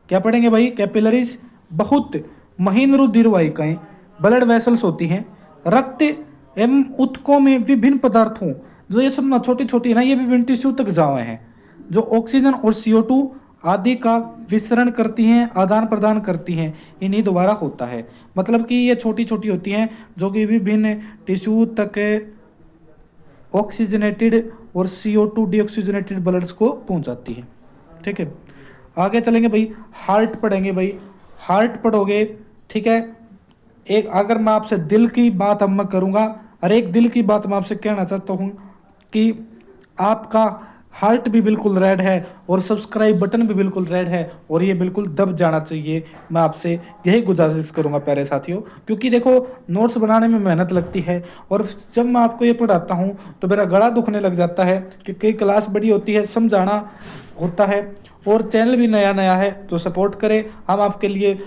क्या पढ़ेंगे भाई? कैपिलरीज बहुत महीन रुधिरवाहिकाएं, ब्लड वेसल्स होती हैं। रक्त एवं ऊतकों में विभिन्न पदार्थों, जो ये सब ना छोटी छोटी है ना, ये विभिन्न टिश्यू तक जाए हैं, जो ऑक्सीजन और CO2 आदि का विसरण करती हैं, आदान प्रदान करती हैं, इन्हीं द्वारा होता है। मतलब कि ये छोटी छोटी होती हैं जो कि विभिन्न टिश्यू तक ऑक्सीजनेटेड और CO2 डीऑक्सीजनेटेड ब्लड्स को पहुंचाती है। ठीक है, आगे चलेंगे भाई, हार्ट पढ़ेंगे भाई, हार्ट पढ़ोगे। ठीक है, एक अगर मैं आपसे दिल की बात अब मैं करूँगा, और एक दिल की बात मैं आपसे कहना चाहता हूँ कि आपका हार्ट भी बिल्कुल रेड है और सब्सक्राइब बटन भी बिल्कुल रेड है और ये बिल्कुल दब जाना चाहिए। मैं आपसे यही गुजारिश करूंगा प्यारे साथियों, क्योंकि देखो नोट्स बनाने में मेहनत लगती है और जब मैं आपको ये पढ़ाता हूँ तो मेरा गला दुखने लग जाता है, क्योंकि क्लास बड़ी होती है, समझाना होता है, और चैनल भी नया नया है, तो सपोर्ट करें। हम आपके लिए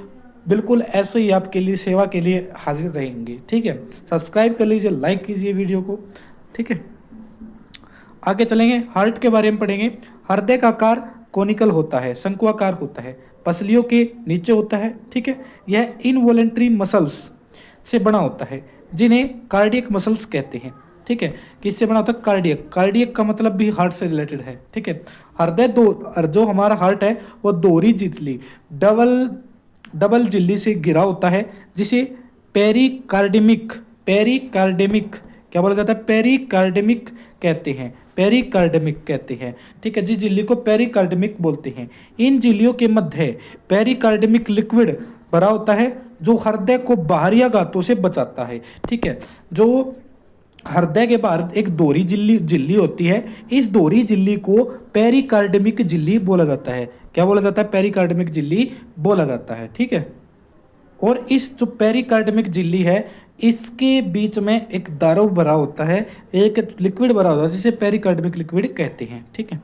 बिल्कुल ऐसे ही आपके लिए सेवा के लिए हाजिर रहेंगे। ठीक है, सब्सक्राइब कर लीजिए, लाइक कीजिए वीडियो को। ठीक है, आगे चलेंगे, हार्ट के बारे में पढ़ेंगे। हृदय का आकार कोनिकल होता है, शंकुआकार होता है, पसलियों के नीचे होता है। ठीक है, यह इनवॉलेंट्री मसल्स से बना होता है, जिन्हें कार्डियक मसल्स कहते हैं। ठीक है, किससे बना होता है? कार्डियक। कार्डियक का मतलब भी हार्ट से रिलेटेड है। ठीक है, हृदय जो हमारा हार्ट है वो दोहरी झिल्ली डबल झिल्ली से घिरा होता है, जिसे पेरिकार्डेमिक क्या बोला जाता है? पेरिकार्डेमिक कहते हैं, पेरिकार्डेमिक कहते हैं। ठीक है, जिस झिल्ली को पेरिकार्डेमिक बोलते हैं। इन झिल्लियों के मध्य पेरिकार्डेमिक लिक्विड भरा होता है, जो हृदय को बाहरी आघातों से बचाता है। ठीक है, जो हृदय के बाहर एक दोहरी झिल्ली होती है, इस दोहरी झिल्ली को पेरिकार्डेमिक झिल्ली बोला जाता है। क्या बोला जाता है? पेरिकार्डेमिक झिल्ली बोला जाता है। ठीक है, और इस जो पेरिकार्डेमिक झिल्ली है, इसके बीच में एक द्रव भरा होता है, एक लिक्विड भरा होता है, जिसे पेरिकार्डेमिक लिक्विड कहते हैं। ठीक है,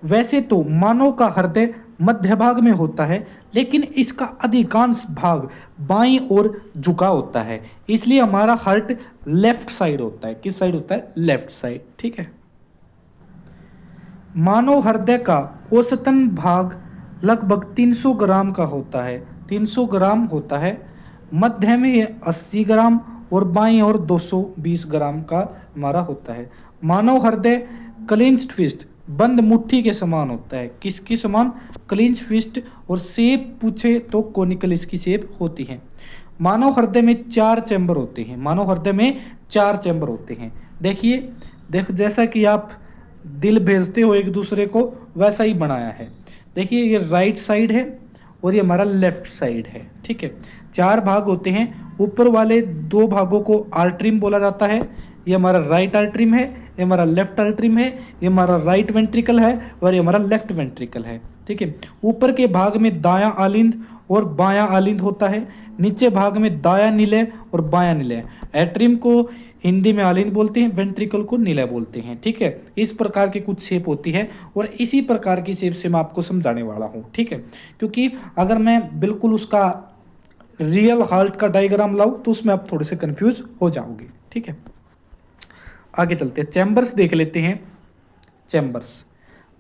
वैसे तो मानव का हृदय मध्य भाग में होता है, लेकिन इसका अधिकांश भाग बाईं ओर झुका होता है, इसलिए हमारा हार्ट लेफ्ट साइड होता है। किस साइड होता है? Left side. ठीक है, मानव हृदय का औसतन भाग लगभग 300 ग्राम का होता है, 300 ग्राम होता है। मध्य में ये 80 ग्राम और बाईं ओर 220 ग्राम का हमारा होता है। मानव हृदय क्लिंच्ड फिस्ट, बंद मुट्ठी के समान होता है। किसके समान? Clinch fist. और शेप पूछे तो कोनिकल इसकी शेप होती है। मानव हृदय में 4 चैम्बर होते हैं, मानव हृदय में 4 चैम्बर होते हैं। देखो जैसा कि आप दिल भेजते हो एक दूसरे को, वैसा ही बनाया है। देखिए, ये राइट साइड है और ये हमारा लेफ्ट साइड है। ठीक है, 4 भाग होते हैं। ऊपर वाले 2 भागों को आर्टरीम बोला जाता है। ये हमारा राइट आर्टरीम है, ये हमारा लेफ्ट आर्टरीम है, ये हमारा राइट वेंट्रिकल है और ये हमारा लेफ्ट वेंट्रिकल है। ठीक है, ऊपर के भाग में दायां आलिंद और बायां आलिंद होता है। नीचे भाग में दायां निलय और बायां निलय। एट्रियम को हिंदी में आलिंद बोलते हैं, वेंट्रिकल को निलय बोलते हैं। ठीक है, इस प्रकार की कुछ शेप होती है और इसी प्रकार की शेप से मैं आपको समझाने वाला हूँ। ठीक है, क्योंकि अगर मैं बिल्कुल उसका रियल हार्ट का डायग्राम लाऊं तो उसमें आप थोड़े से कंफ्यूज हो जाओगे। ठीक है, आगे चलते हैं, चैम्बर्स देख लेते हैं। चैम्बर्स,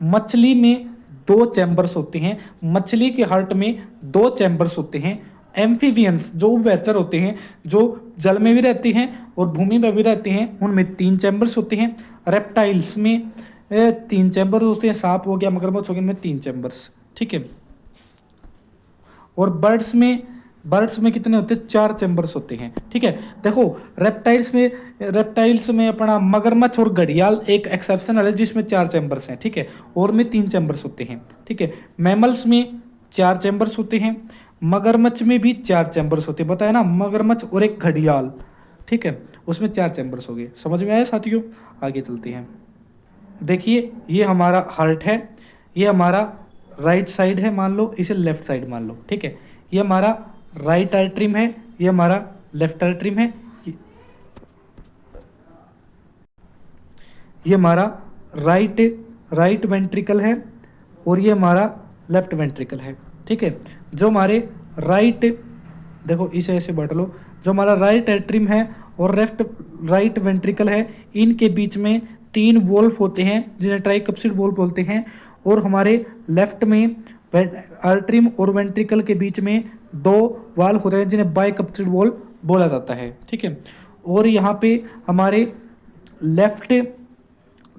मछली में 2 चैम्बर्स होते हैं, मछली के हार्ट में 2 चैम्बर्स होते हैं। एम्फीबियंस जो उभयचर होते हैं, जो जल में भी रहते हैं और भूमि में भी रहते हैं, उनमें 3 चैम्बर्स होते हैं। रेप्टाइल्स में 3 चैम्बर्स होते हैं, सांप हो गया, मगरमच्छ हो गया, इनमें 3 चैम्बर्स। ठीक है, और बर्ड्स में कितने होते हैं? 4 चैम्बर्स होते हैं। ठीक है, देखो रेप्टाइल्स में अपना मगरमच्छ और घड़ियाल एक एक्सेप्शनल है जिसमें 4 चैम्बर्स हैं। ठीक है, और में 3 चैम्बर्स होते हैं। ठीक है, मैमल्स में 4 चैम्बर्स होते हैं, मगरमच्छ में भी 4 चैम्बर्स होते हैं। बताया ना, मगरमच्छ और एक घड़ियाल। ठीक है, उसमें 4 चैम्बर्स हो गए। समझ में आया साथियों? आगे चलते हैं। देखिए, ये हमारा हार्ट है, ये हमारा राइट साइड है, मान लो इसे लेफ्ट साइड मान लो। ठीक है, ये हमारा राइट आर्टरीम है, ये हमारा लेफ्ट आर्टरीम है, ये हमारा राइट वेंट्रिकल है और ये हमारा लेफ्ट वेंट्रिकल है। ठीक है, जो हमारे राइट, देखो इसे ऐसे बांट लो, जो हमारा राइट आर्टरीम है और राइट वेंट्रिकल है, इनके बीच में 3 वॉल्व होते हैं जिन्हें ट्राइकप्सिड वॉल्व बोलते हैं। और हमारे लेफ्ट में आर्टरीम और वेंट्रिकल के बीच में 2 वाल्व होते हैं जिन्हें बाइकप्सिड वॉल्व बोला जाता है। ठीक है, और यहाँ पे हमारे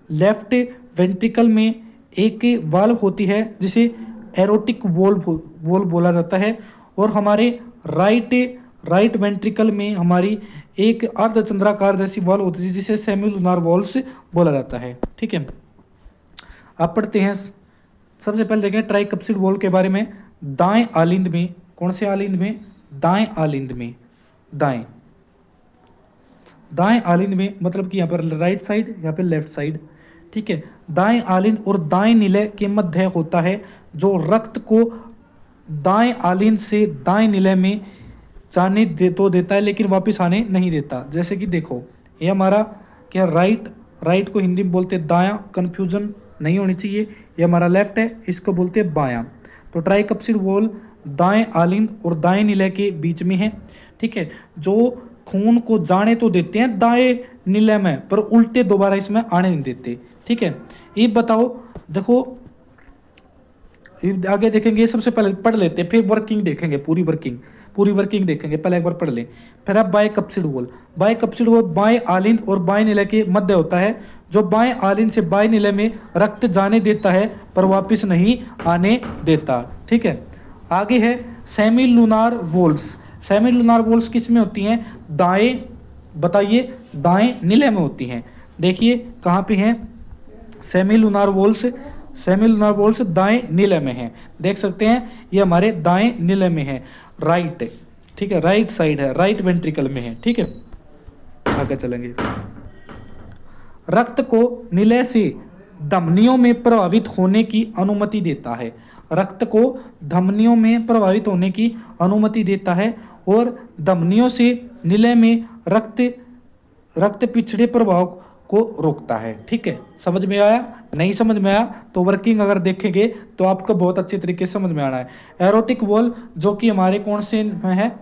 लेफ्ट वेंट्रिकल में एक वाल्व होती है जिसे एरोटिक वॉल्व बोला जाता है। और हमारे राइट वेंट्रिकल में हमारी एक अर्धचंद्राकार जैसी वाल्व होती है जिसे सेमिलुनार वॉल्व्स बोला जाता है। ठीक है, आप पढ़ते हैं। सबसे पहले देखें ट्राइकप्सिड वॉल्व के बारे में। दाएं आलिंद में, कौन से आलिंद में? दाएं आलिंद में, दाएं आलिंद में मतलब कि यहाँ पर राइट साइड, यहाँ पे लेफ्ट साइड। ठीक है, दाएं आलिंद और दाएं निलय के मध्य होता है, जो रक्त को दाएं आलिंद से दाएं निलय में जाने देता है लेकिन वापस आने नहीं देता। जैसे कि देखो, ये हमारा क्या राइट को हिंदी में बोलते हैं दायां, कंफ्यूजन नहीं होनी चाहिए। ये हमारा लेफ्ट है, इसको बोलते हैं बायां। तो ट्राइकप्सिड वॉल्व दाएं आलिंद और दाएं निलय के बीच में है। ठीक है, जो खून को जाने तो देते हैं दाएं निलय में, पर उल्टे दोबारा इसमें आने नहीं देते। ठीक है, ये बताओ, देखो आगे देखेंगे। सबसे पहले पढ़ लेते हैं, फिर वर्किंग देखेंगे, पूरी वर्किंग देखेंगे। पहले एक बार पढ़ लें, फिर आप बाइकप्सिड वॉल्व बाएं आलिंद और बाएं निलय के मध्य होता है, जो बाएं आलिंद से बाएं निलय में रक्त जाने देता है पर वापस नहीं आने देता। ठीक है, आगे है सेमिलुनार वॉल्व्स किस में होती हैं? दाएं, बताइए, दाएं निलय में होती हैं। देखिए कहाँ पे हैं सेमिलुनार वॉल्व्स दाएं निलय में हैं। देख सकते हैं, ये हमारे दाएं निलय में है, राइट। ठीक है, राइट साइड है, राइट वेंट्रिकल में है। ठीक है, आगे चलेंगे। रक्त को निलय से धमनियों में प्रभावित होने की अनुमति देता है, रक्त को धमनियों में प्रभावित होने की अनुमति देता है और धमनियों से निलय में रक्त पिछड़े प्रभाव को रोकता है। ठीक है, समझ में आया? नहीं समझ में आया तो वर्किंग अगर देखेंगे तो आपको बहुत अच्छे तरीके से समझ में आना है। एरोटिक वॉल्व जो कि हमारे कौन से में है?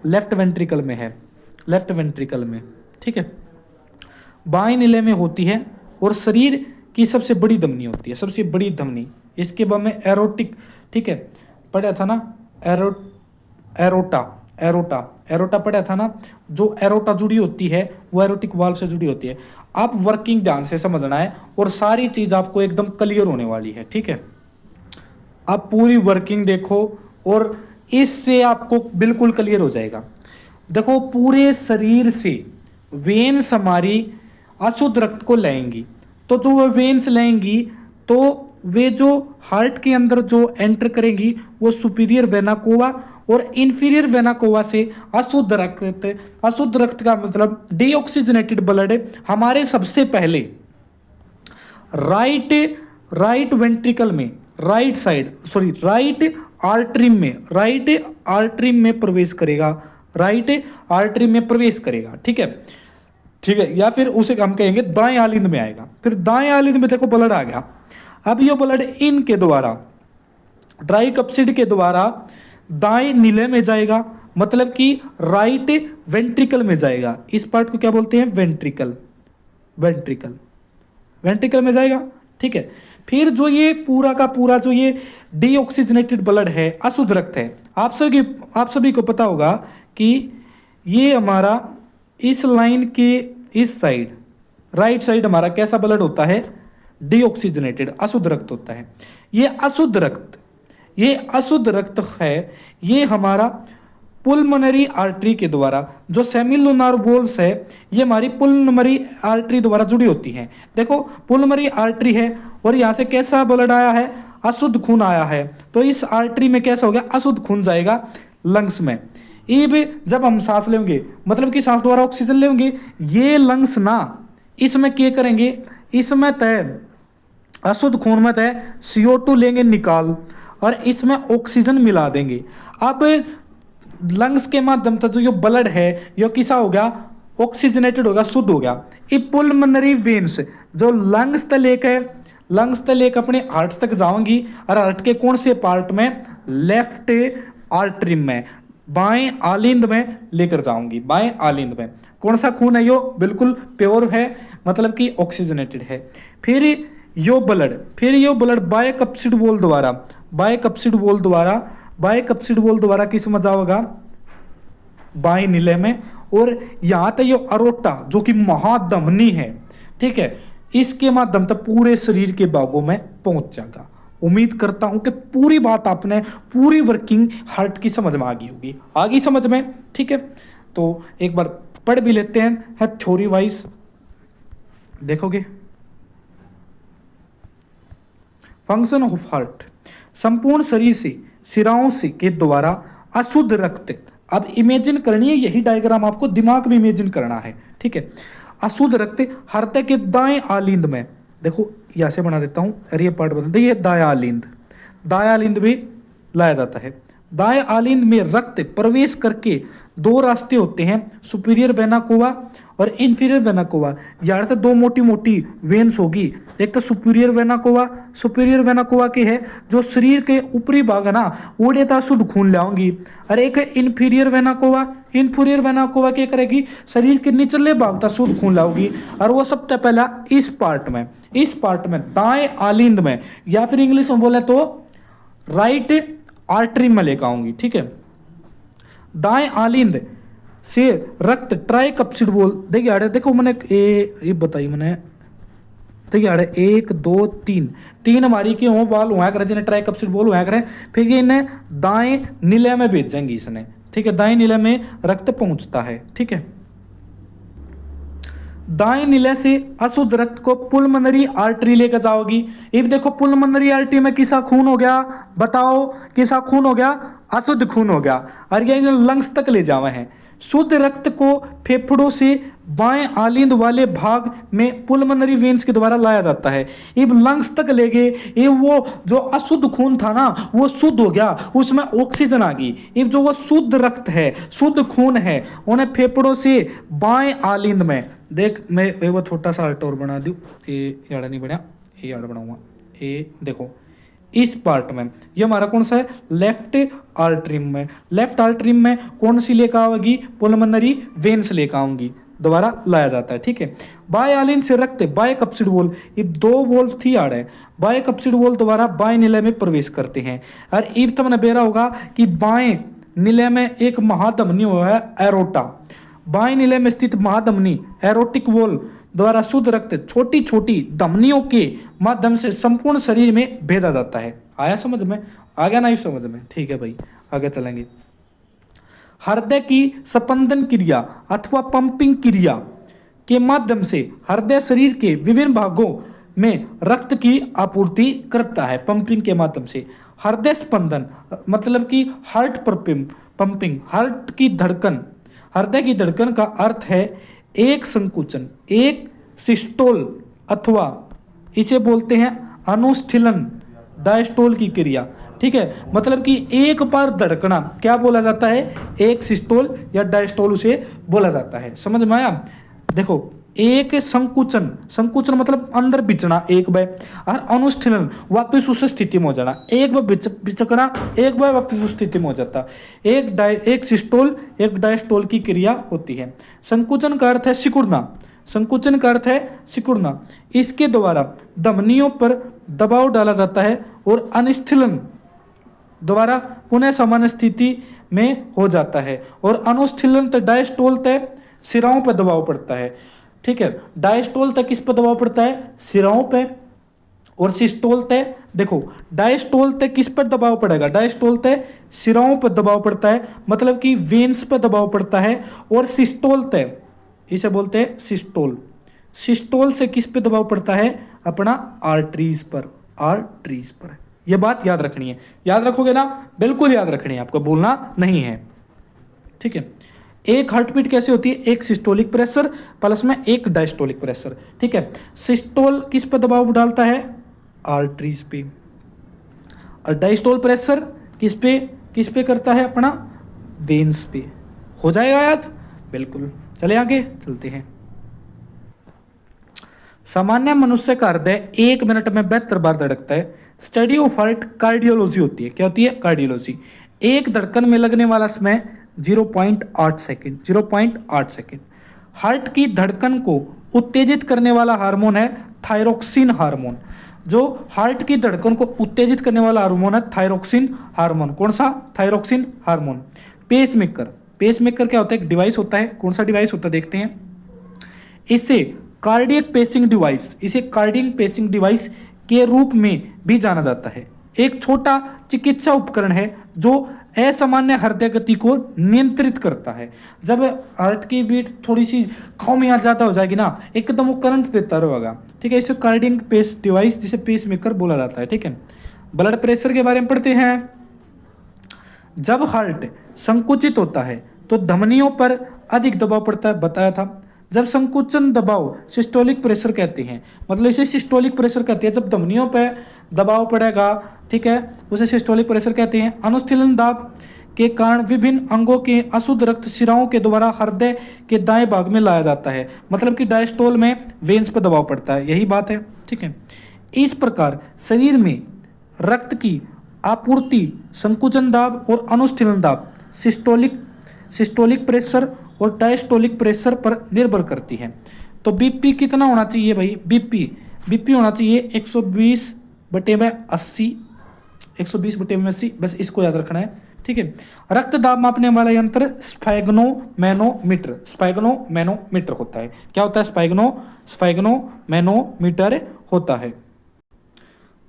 लेफ्ट वेंट्रिकल में है, लेफ्ट वेंट्रिकल में। ठीक है, बाएं निलय में होती है और शरीर की सबसे बड़ी धमनी होती है, सबसे बड़ी धमनी। इसके बाद में एरोटिक, ठीक है, पढ़ा था ना, एरोटा पढ़ा था ना। जो एरोटा जुड़ी होती है वो एरोटिक वाल्व से जुड़ी होती है। आप वर्किंग ध्यान से समझना है और सारी चीज आपको एकदम क्लियर होने वाली है। ठीक है, आप पूरी वर्किंग देखो और इससे आपको बिल्कुल क्लियर हो जाएगा। देखो, पूरे शरीर से वेन्स हमारी अशुद्ध रक्त को लेंगी, तो जो वो वेन्स लेंगी तो वे जो हार्ट के अंदर जो एंटर करेंगी वो सुपीरियर वेना कोवा और इंफीरियर वेना कोवा से अशुद्ध रक्त का मतलब डीऑक्सीजनेटेड ब्लड हमारे सबसे पहले राइट वेंट्रिकल में, राइट आर्टरी में प्रवेश करेगा, ठीक है। ठीक है, या फिर उसे हम कहेंगे दाएं आलिंद में आएगा। फिर दाएं आलिंद में देखो ब्लड आ गया। अब ये ब्लड इन के द्वारा ट्राइकप्सिड के द्वारा दाएं नीले में जाएगा, मतलब कि राइट वेंट्रिकल में जाएगा। इस पार्ट को क्या बोलते हैं? वेंट्रिकल। वेंट्रिकल, वेंट्रिकल में जाएगा। ठीक है, फिर जो ये पूरा का पूरा जो ये डीऑक्सीजनेटेड ब्लड है, अशुद्ध रक्त है, आप सभी को पता होगा कि ये हमारा इस लाइन के इस साइड, राइट साइड हमारा कैसा ब्लड होता है? डीऑक्सीजनेटेड, अशुद्ध रक्त होता है। ये अशुद्ध रक्त, ये अशुद्ध रक्त है, ये हमारा पुलमोनरी आर्टरी के द्वारा, जो सेमिलुनार वॉल्स है ये हमारी पुलमोनरी आर्टरी द्वारा जुड़ी होती हैं। देखो पुलमोनरी आर्टरी है और यहाँ से कैसा ब्लड आया है? अशुद्ध खून आया है। तो इस आर्टरी में कैसा हो गया? अशुद्ध खून जाएगा लंग्स में। अब जब हम सांस लेंगे, मतलब कि सांस द्वारा ऑक्सीजन लेंगे, ये लंग्स ना इसमें क्या करेंगे? इसमें तय अशुद्ध खून में तय CO2 लेंगे निकाल और इसमें ऑक्सीजन मिला देंगे। अब लंग्स के माध्यम से जो ये ब्लड है ये किसा हो गया? ऑक्सीजनेटेड हो गया, शुद्ध हो गया। ये पुलमोनरी वेन्स जो लंग्स तक लेकर, लंग्स तक लेकर अपने हार्ट तक जाऊंगी और हार्ट के कौन से पार्ट में? लेफ्ट आर्टरी में, बाएं आलिंद में लेकर जाऊंगी। बाएं आलिंद में कौन सा खून है? यो बिल्कुल प्योर है, मतलब कि ऑक्सीजनेटेड है। फिर यो ब्लड बायकप्सिड वॉल द्वारा, बायकप्सिड वॉल द्वारा किस में जाएगा? बाएं नीले में। और यहां तक ये अरोटा जो कि महाधमनी है, ठीक है, इसके माध्यम तक पूरे शरीर के भागों में पहुंच जाएगा। उम्मीद करता हूं कि पूरी बात आपने, पूरी वर्किंग हार्ट की समझ में आ गई होगी। आ गई समझ में? ठीक है, तो एक बार पढ़ भी लेते हैं थ्योरी वाइज। देखोगे फंक्शन ऑफ हार्ट, संपूर्ण शरीर से सिराओं से के द्वारा अशुद्ध रक्त, अब इमेजिन करनी है, यही डायग्राम आपको दिमाग में इमेजिन करना है। ठीक है, अशुद्ध रक्त हृदय के दाएं आलिंद में, देखो यहाँ से बना देता हूं और ये पार्ट बता ये दाएं आलिंद, दाएं आलिंद में लाया जाता है। दाएं आलिंद में रक्त प्रवेश करके दो रास्ते होते हैं, सुपीरियर वेना कोवा और इंफीरियर वेना कोवा। यार तो दो मोटी मोटी वेन्स होगी, एक तो सुपीरियर वेना कोवा की है जो शरीर के ऊपरी भाग है ना, वो था शुद्ध खून लाऊंगी, और एक इंफीरियर वेना कोवा क्या करेगी? शरीर के निचले भाग तक शुद्ध खून लाऊंगी, और वो सबसे पहला इस पार्ट में दाएं आलिंद में, या फिर इंग्लिश में बोले तो राइट आर्टरी में लेकर आऊंगी। ठीक है, दाएं आलिंद से रक्त ट्राइकप्सिड वॉल, देखिए अरे देखो मैंने ये बताई मैंने, देखिए अरे 1 2 3 हमारी के हो बाल हुआ करे जिन्हें ट्राइकप्सिड वॉल हुआ करे, फिर ये इन्हें दाएं नीले में भेजेंगे इसने। ठीक है, दाएं नीले में रक्त पहुंचता है। ठीक है, दाएं नीले से अशुद्ध रक्त को पुलमोनरी आर्टरी लेकर जाओगी। अब देखो पुलमोनरी आर्टरी में किसा खून हो गया? बताओ किसा खून हो गया? अशुद्ध खून हो गया, और ये लंग्स तक ले जावे हैं। शुद्ध रक्त को फेफड़ों से बाएं आलिंद वाले भाग में पुलमोनरी वेन्स के द्वारा लाया जाता है। अब लंग्स तक ले गए, ये वो जो अशुद्ध खून था ना वो शुद्ध हो गया, उसमें ऑक्सीजन आ गई। अब जो वो शुद्ध रक्त है, शुद्ध खून है, उन्हें फेफड़ों से बाएं आलिंद में, देख मैं एक वो छोटा सा आर्ट और बना दूं, ये याड़ा नहीं बना, ये याड़ा बनाऊंगा। ये देखो इस पार्ट में ये हमारा कौन सा है? लेफ्ट आर्टरी में। लेफ्ट आर्टरी में कौन सी लेकर आएगी? पुलमोनरी वेन्स लेकर आऊंगी, दोबारा लाया जाता है। ठीक है, बाएं आलिंद से रक्त बायकप्सिड वॉल, ये दो वॉल्व थी आड़ है, बायकप्सिड वॉल द्वारा बाएं नीले में प्रवेश करते हैं। और इब तक मैंने बेरा होगा कि बाएं नीले में एक महाधमनी हुआ है एरोटा, बाएं नीले में स्थित महाधमनी एरोटिक वॉल द्वारा शुद्ध रक्त छोटी छोटी धमनियों के माध्यम से संपूर्ण शरीर में भेजा जाता है। आया समझ में? आ गया ना इस समझ में? ठीक है भाई, आगे चलेंगे। हृदय की स्पंदन क्रिया अथवा पंपिंग क्रिया के माध्यम से हृदय शरीर के विभिन्न भागों में रक्त की आपूर्ति करता है। पंपिंग के माध्यम से हृदय स्पंदन मतलब कि हार्ट पंपिंग, हार्ट की धड़कन, हृदय की धड़कन का अर्थ है एक संकुचन, एक सिस्टोल अथवा इसे बोलते हैं अनुस्थिलन डायस्टोल की क्रिया। ठीक है, मतलब कि एक बार धड़कना क्या बोला जाता है? एक सिस्टोल या डायस्टोल उसे बोला जाता है। समझ में आया? देखो, एक संकुचन, संकुचन मतलब अंदर बिचना एक बार, और अनुष्ठलन वापिस उस स्थिति में हो जाना, एक बार बिचकना, एक बार वापिस उस स्थिति में हो जाता। एक सिस्टोल एक डायस्टोल की क्रिया होती है। संकुचन का अर्थ है सिकुड़ना, संकुचन का अर्थ है सिकुड़ना। इसके द्वारा धमनियों पर दबाव डाला जाता है और अनुस्थलन दोबारा पुनः सामान्य स्थिति में हो जाता है। और अनुस्थलन तक डायस्टोल तक सिराओं पर दबाव पड़ता है। ठीक है, डायस्टोल तक किस पर दबाव पड़ता है? सिराओं पे। और सिस्टोल तक, देखो डायस्टोल तक किस पर दबाव पड़ेगा? डायस्टोल तक सिराओं पर दबाव पड़ता है, मतलब कि वेन्स पर दबाव पड़ता है। और सिस्टोल तक, इसे बोलते हैं सिस्टोल, सिस्टोल से किस पे दबाव पड़ता है? अपना आर्टरीज पर, आर्टरीज पर। यह बात याद रखनी है, याद रखोगे ना? बिल्कुल याद रखनी है, आपको भूलना नहीं है। ठीक है, एक हार्ट बीट कैसे होती है? एक सिस्टोलिक प्रेशर प्लस में एक डायस्टोलिक प्रेशर। ठीक है, सिस्टोल किस पर दबाव डालता है? आर्टरीज पे। और डायस्टोल प्रेशर किस पे करता है? अपना वेन्स पे। हो जाएगा याद? बिल्कुल। चले आगे चलते हैं। सामान्य मनुष्य का हृदय 1 मिनट में 72 बार धड़कता है। स्टडी ऑफ हार्ट कार्डियोलॉजी होती है। क्या होती है? कार्डियोलॉजी। एक धड़कन में लगने वाला समय 0.8 सेकेंड, 0.8 सेकेंड। हार्ट की धड़कन को उत्तेजित करने वाला हार्मोन है थायरोक्सिन हार्मोन। जो हार्ट की धड़कन को उत्तेजित करने वाला हार्मोन है थायरोक्सिन हार्मोन। कौन सा? Thyroxine hormone. पेसमेकर, पेसमेकर क्या होता है? एक डिवाइस होता है। कौन सा डिवाइस होता है? देखते हैं। इसे कार्डियक पेसिंग डिवाइस, इसे कार्डियक पेसिंग डिवाइस के रूप में भी जाना जाता है। एक छोटा चिकित्सा उपकरण है जो असामान्य हृदय गति को नियंत्रित करता है। जब हार्ट की बीट थोड़ी सी कम या ज्यादा हो जाएगी ना, एकदम वो करंट देता रहेगा। ठीक है, इसे कार्डियक पेस डिवाइस, जिसे पेसमेकर बोला जाता है। ठीक है, ब्लड प्रेशर के बारे में पढ़ते हैं। जब हार्ट संकुचित होता है तो धमनियों पर अधिक दबाव पड़ता है, बताया था। जब संकुचन दबाव सिस्टोलिक प्रेशर कहते हैं, मतलब इसे सिस्टोलिक प्रेशर कहते हैं। जब धमनियों पर दबाव पड़ेगा, ठीक है, उसे सिस्टोलिक प्रेशर कहते हैं। अनुस्थलन दाब के कारण विभिन्न अंगों के अशुद्ध रक्त शिराओं के द्वारा हृदय के दाएं भाग में लाया जाता है, मतलब कि डायस्टोल में वेन्स पर दबाव पड़ता है, यही बात है। ठीक है, इस प्रकार शरीर में रक्त की आपूर्ति संकुचन दाब और अनुस्थलन दाब सिस्टोलिक प्रेशर और डायस्टोलिक प्रेशर पर निर्भर करती है। तो बीपी कितना होना चाहिए भाई? बीपी होना चाहिए 120/80, 120/80, बस इसको याद रखना है। ठीक है, रक्त दाब मापने वाला यंत्र स्फैग्नोमैनोमीटर, स्फैग्नोमैनोमीटर होता है। क्या होता है? स्फैग्नोमैनोमीटर होता है।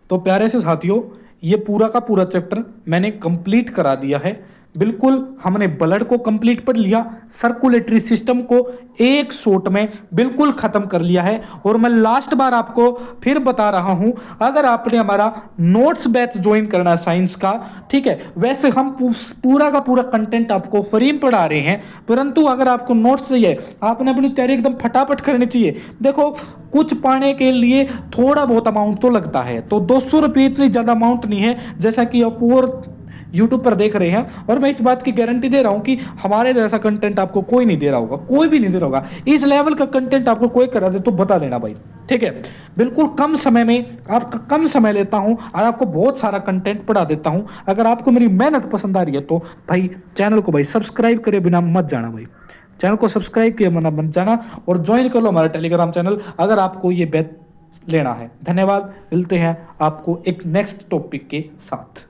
तो प्यारे से साथियों, ये पूरा का पूरा चैप्टर मैंने कंप्लीट करा दिया है। बिल्कुल हमने ब्लड को कंप्लीट पढ़ लिया, सर्कुलेटरी सिस्टम को एक शॉट में बिल्कुल खत्म कर लिया है। और मैं लास्ट बार आपको फिर बता रहा हूं, अगर आपने हमारा नोट्स बैच ज्वाइन करना है साइंस का, ठीक है, वैसे हम पूरा का पूरा कंटेंट आपको फ्री में पढ़ा रहे हैं, परंतु अगर आपको नोट्स चाहिए, आपने अपनी तैयारी एकदम फटाफट करनी चाहिए। देखो, कुछ पाने के लिए थोड़ा बहुत अमाउंट तो लगता है, तो 200 रुपये इतनी ज़्यादा अमाउंट नहीं है, जैसा कि आप और यूट्यूब पर देख रहे हैं। और मैं इस बात की गारंटी दे रहा हूं कि हमारे जैसा कंटेंट आपको कोई नहीं दे रहा होगा, कोई भी नहीं दे रहा होगा। इस लेवल का कंटेंट आपको कोई करा दे तो बता देना भाई। ठीक है, बिल्कुल कम समय में, आपका कम समय लेता हूं और आपको बहुत सारा कंटेंट पढ़ा देता हूं। अगर आपको मेरी मेहनत पसंद आ रही है तो भाई चैनल को भाई सब्सक्राइब करे बिना मत जाना भाई, चैनल को सब्सक्राइब किए बिना मत जाना और ज्वाइन कर लो हमारा टेलीग्राम चैनल, अगर आपको ये बैच लेना है। धन्यवाद, मिलते हैं आपको एक नेक्स्ट टॉपिक के साथ।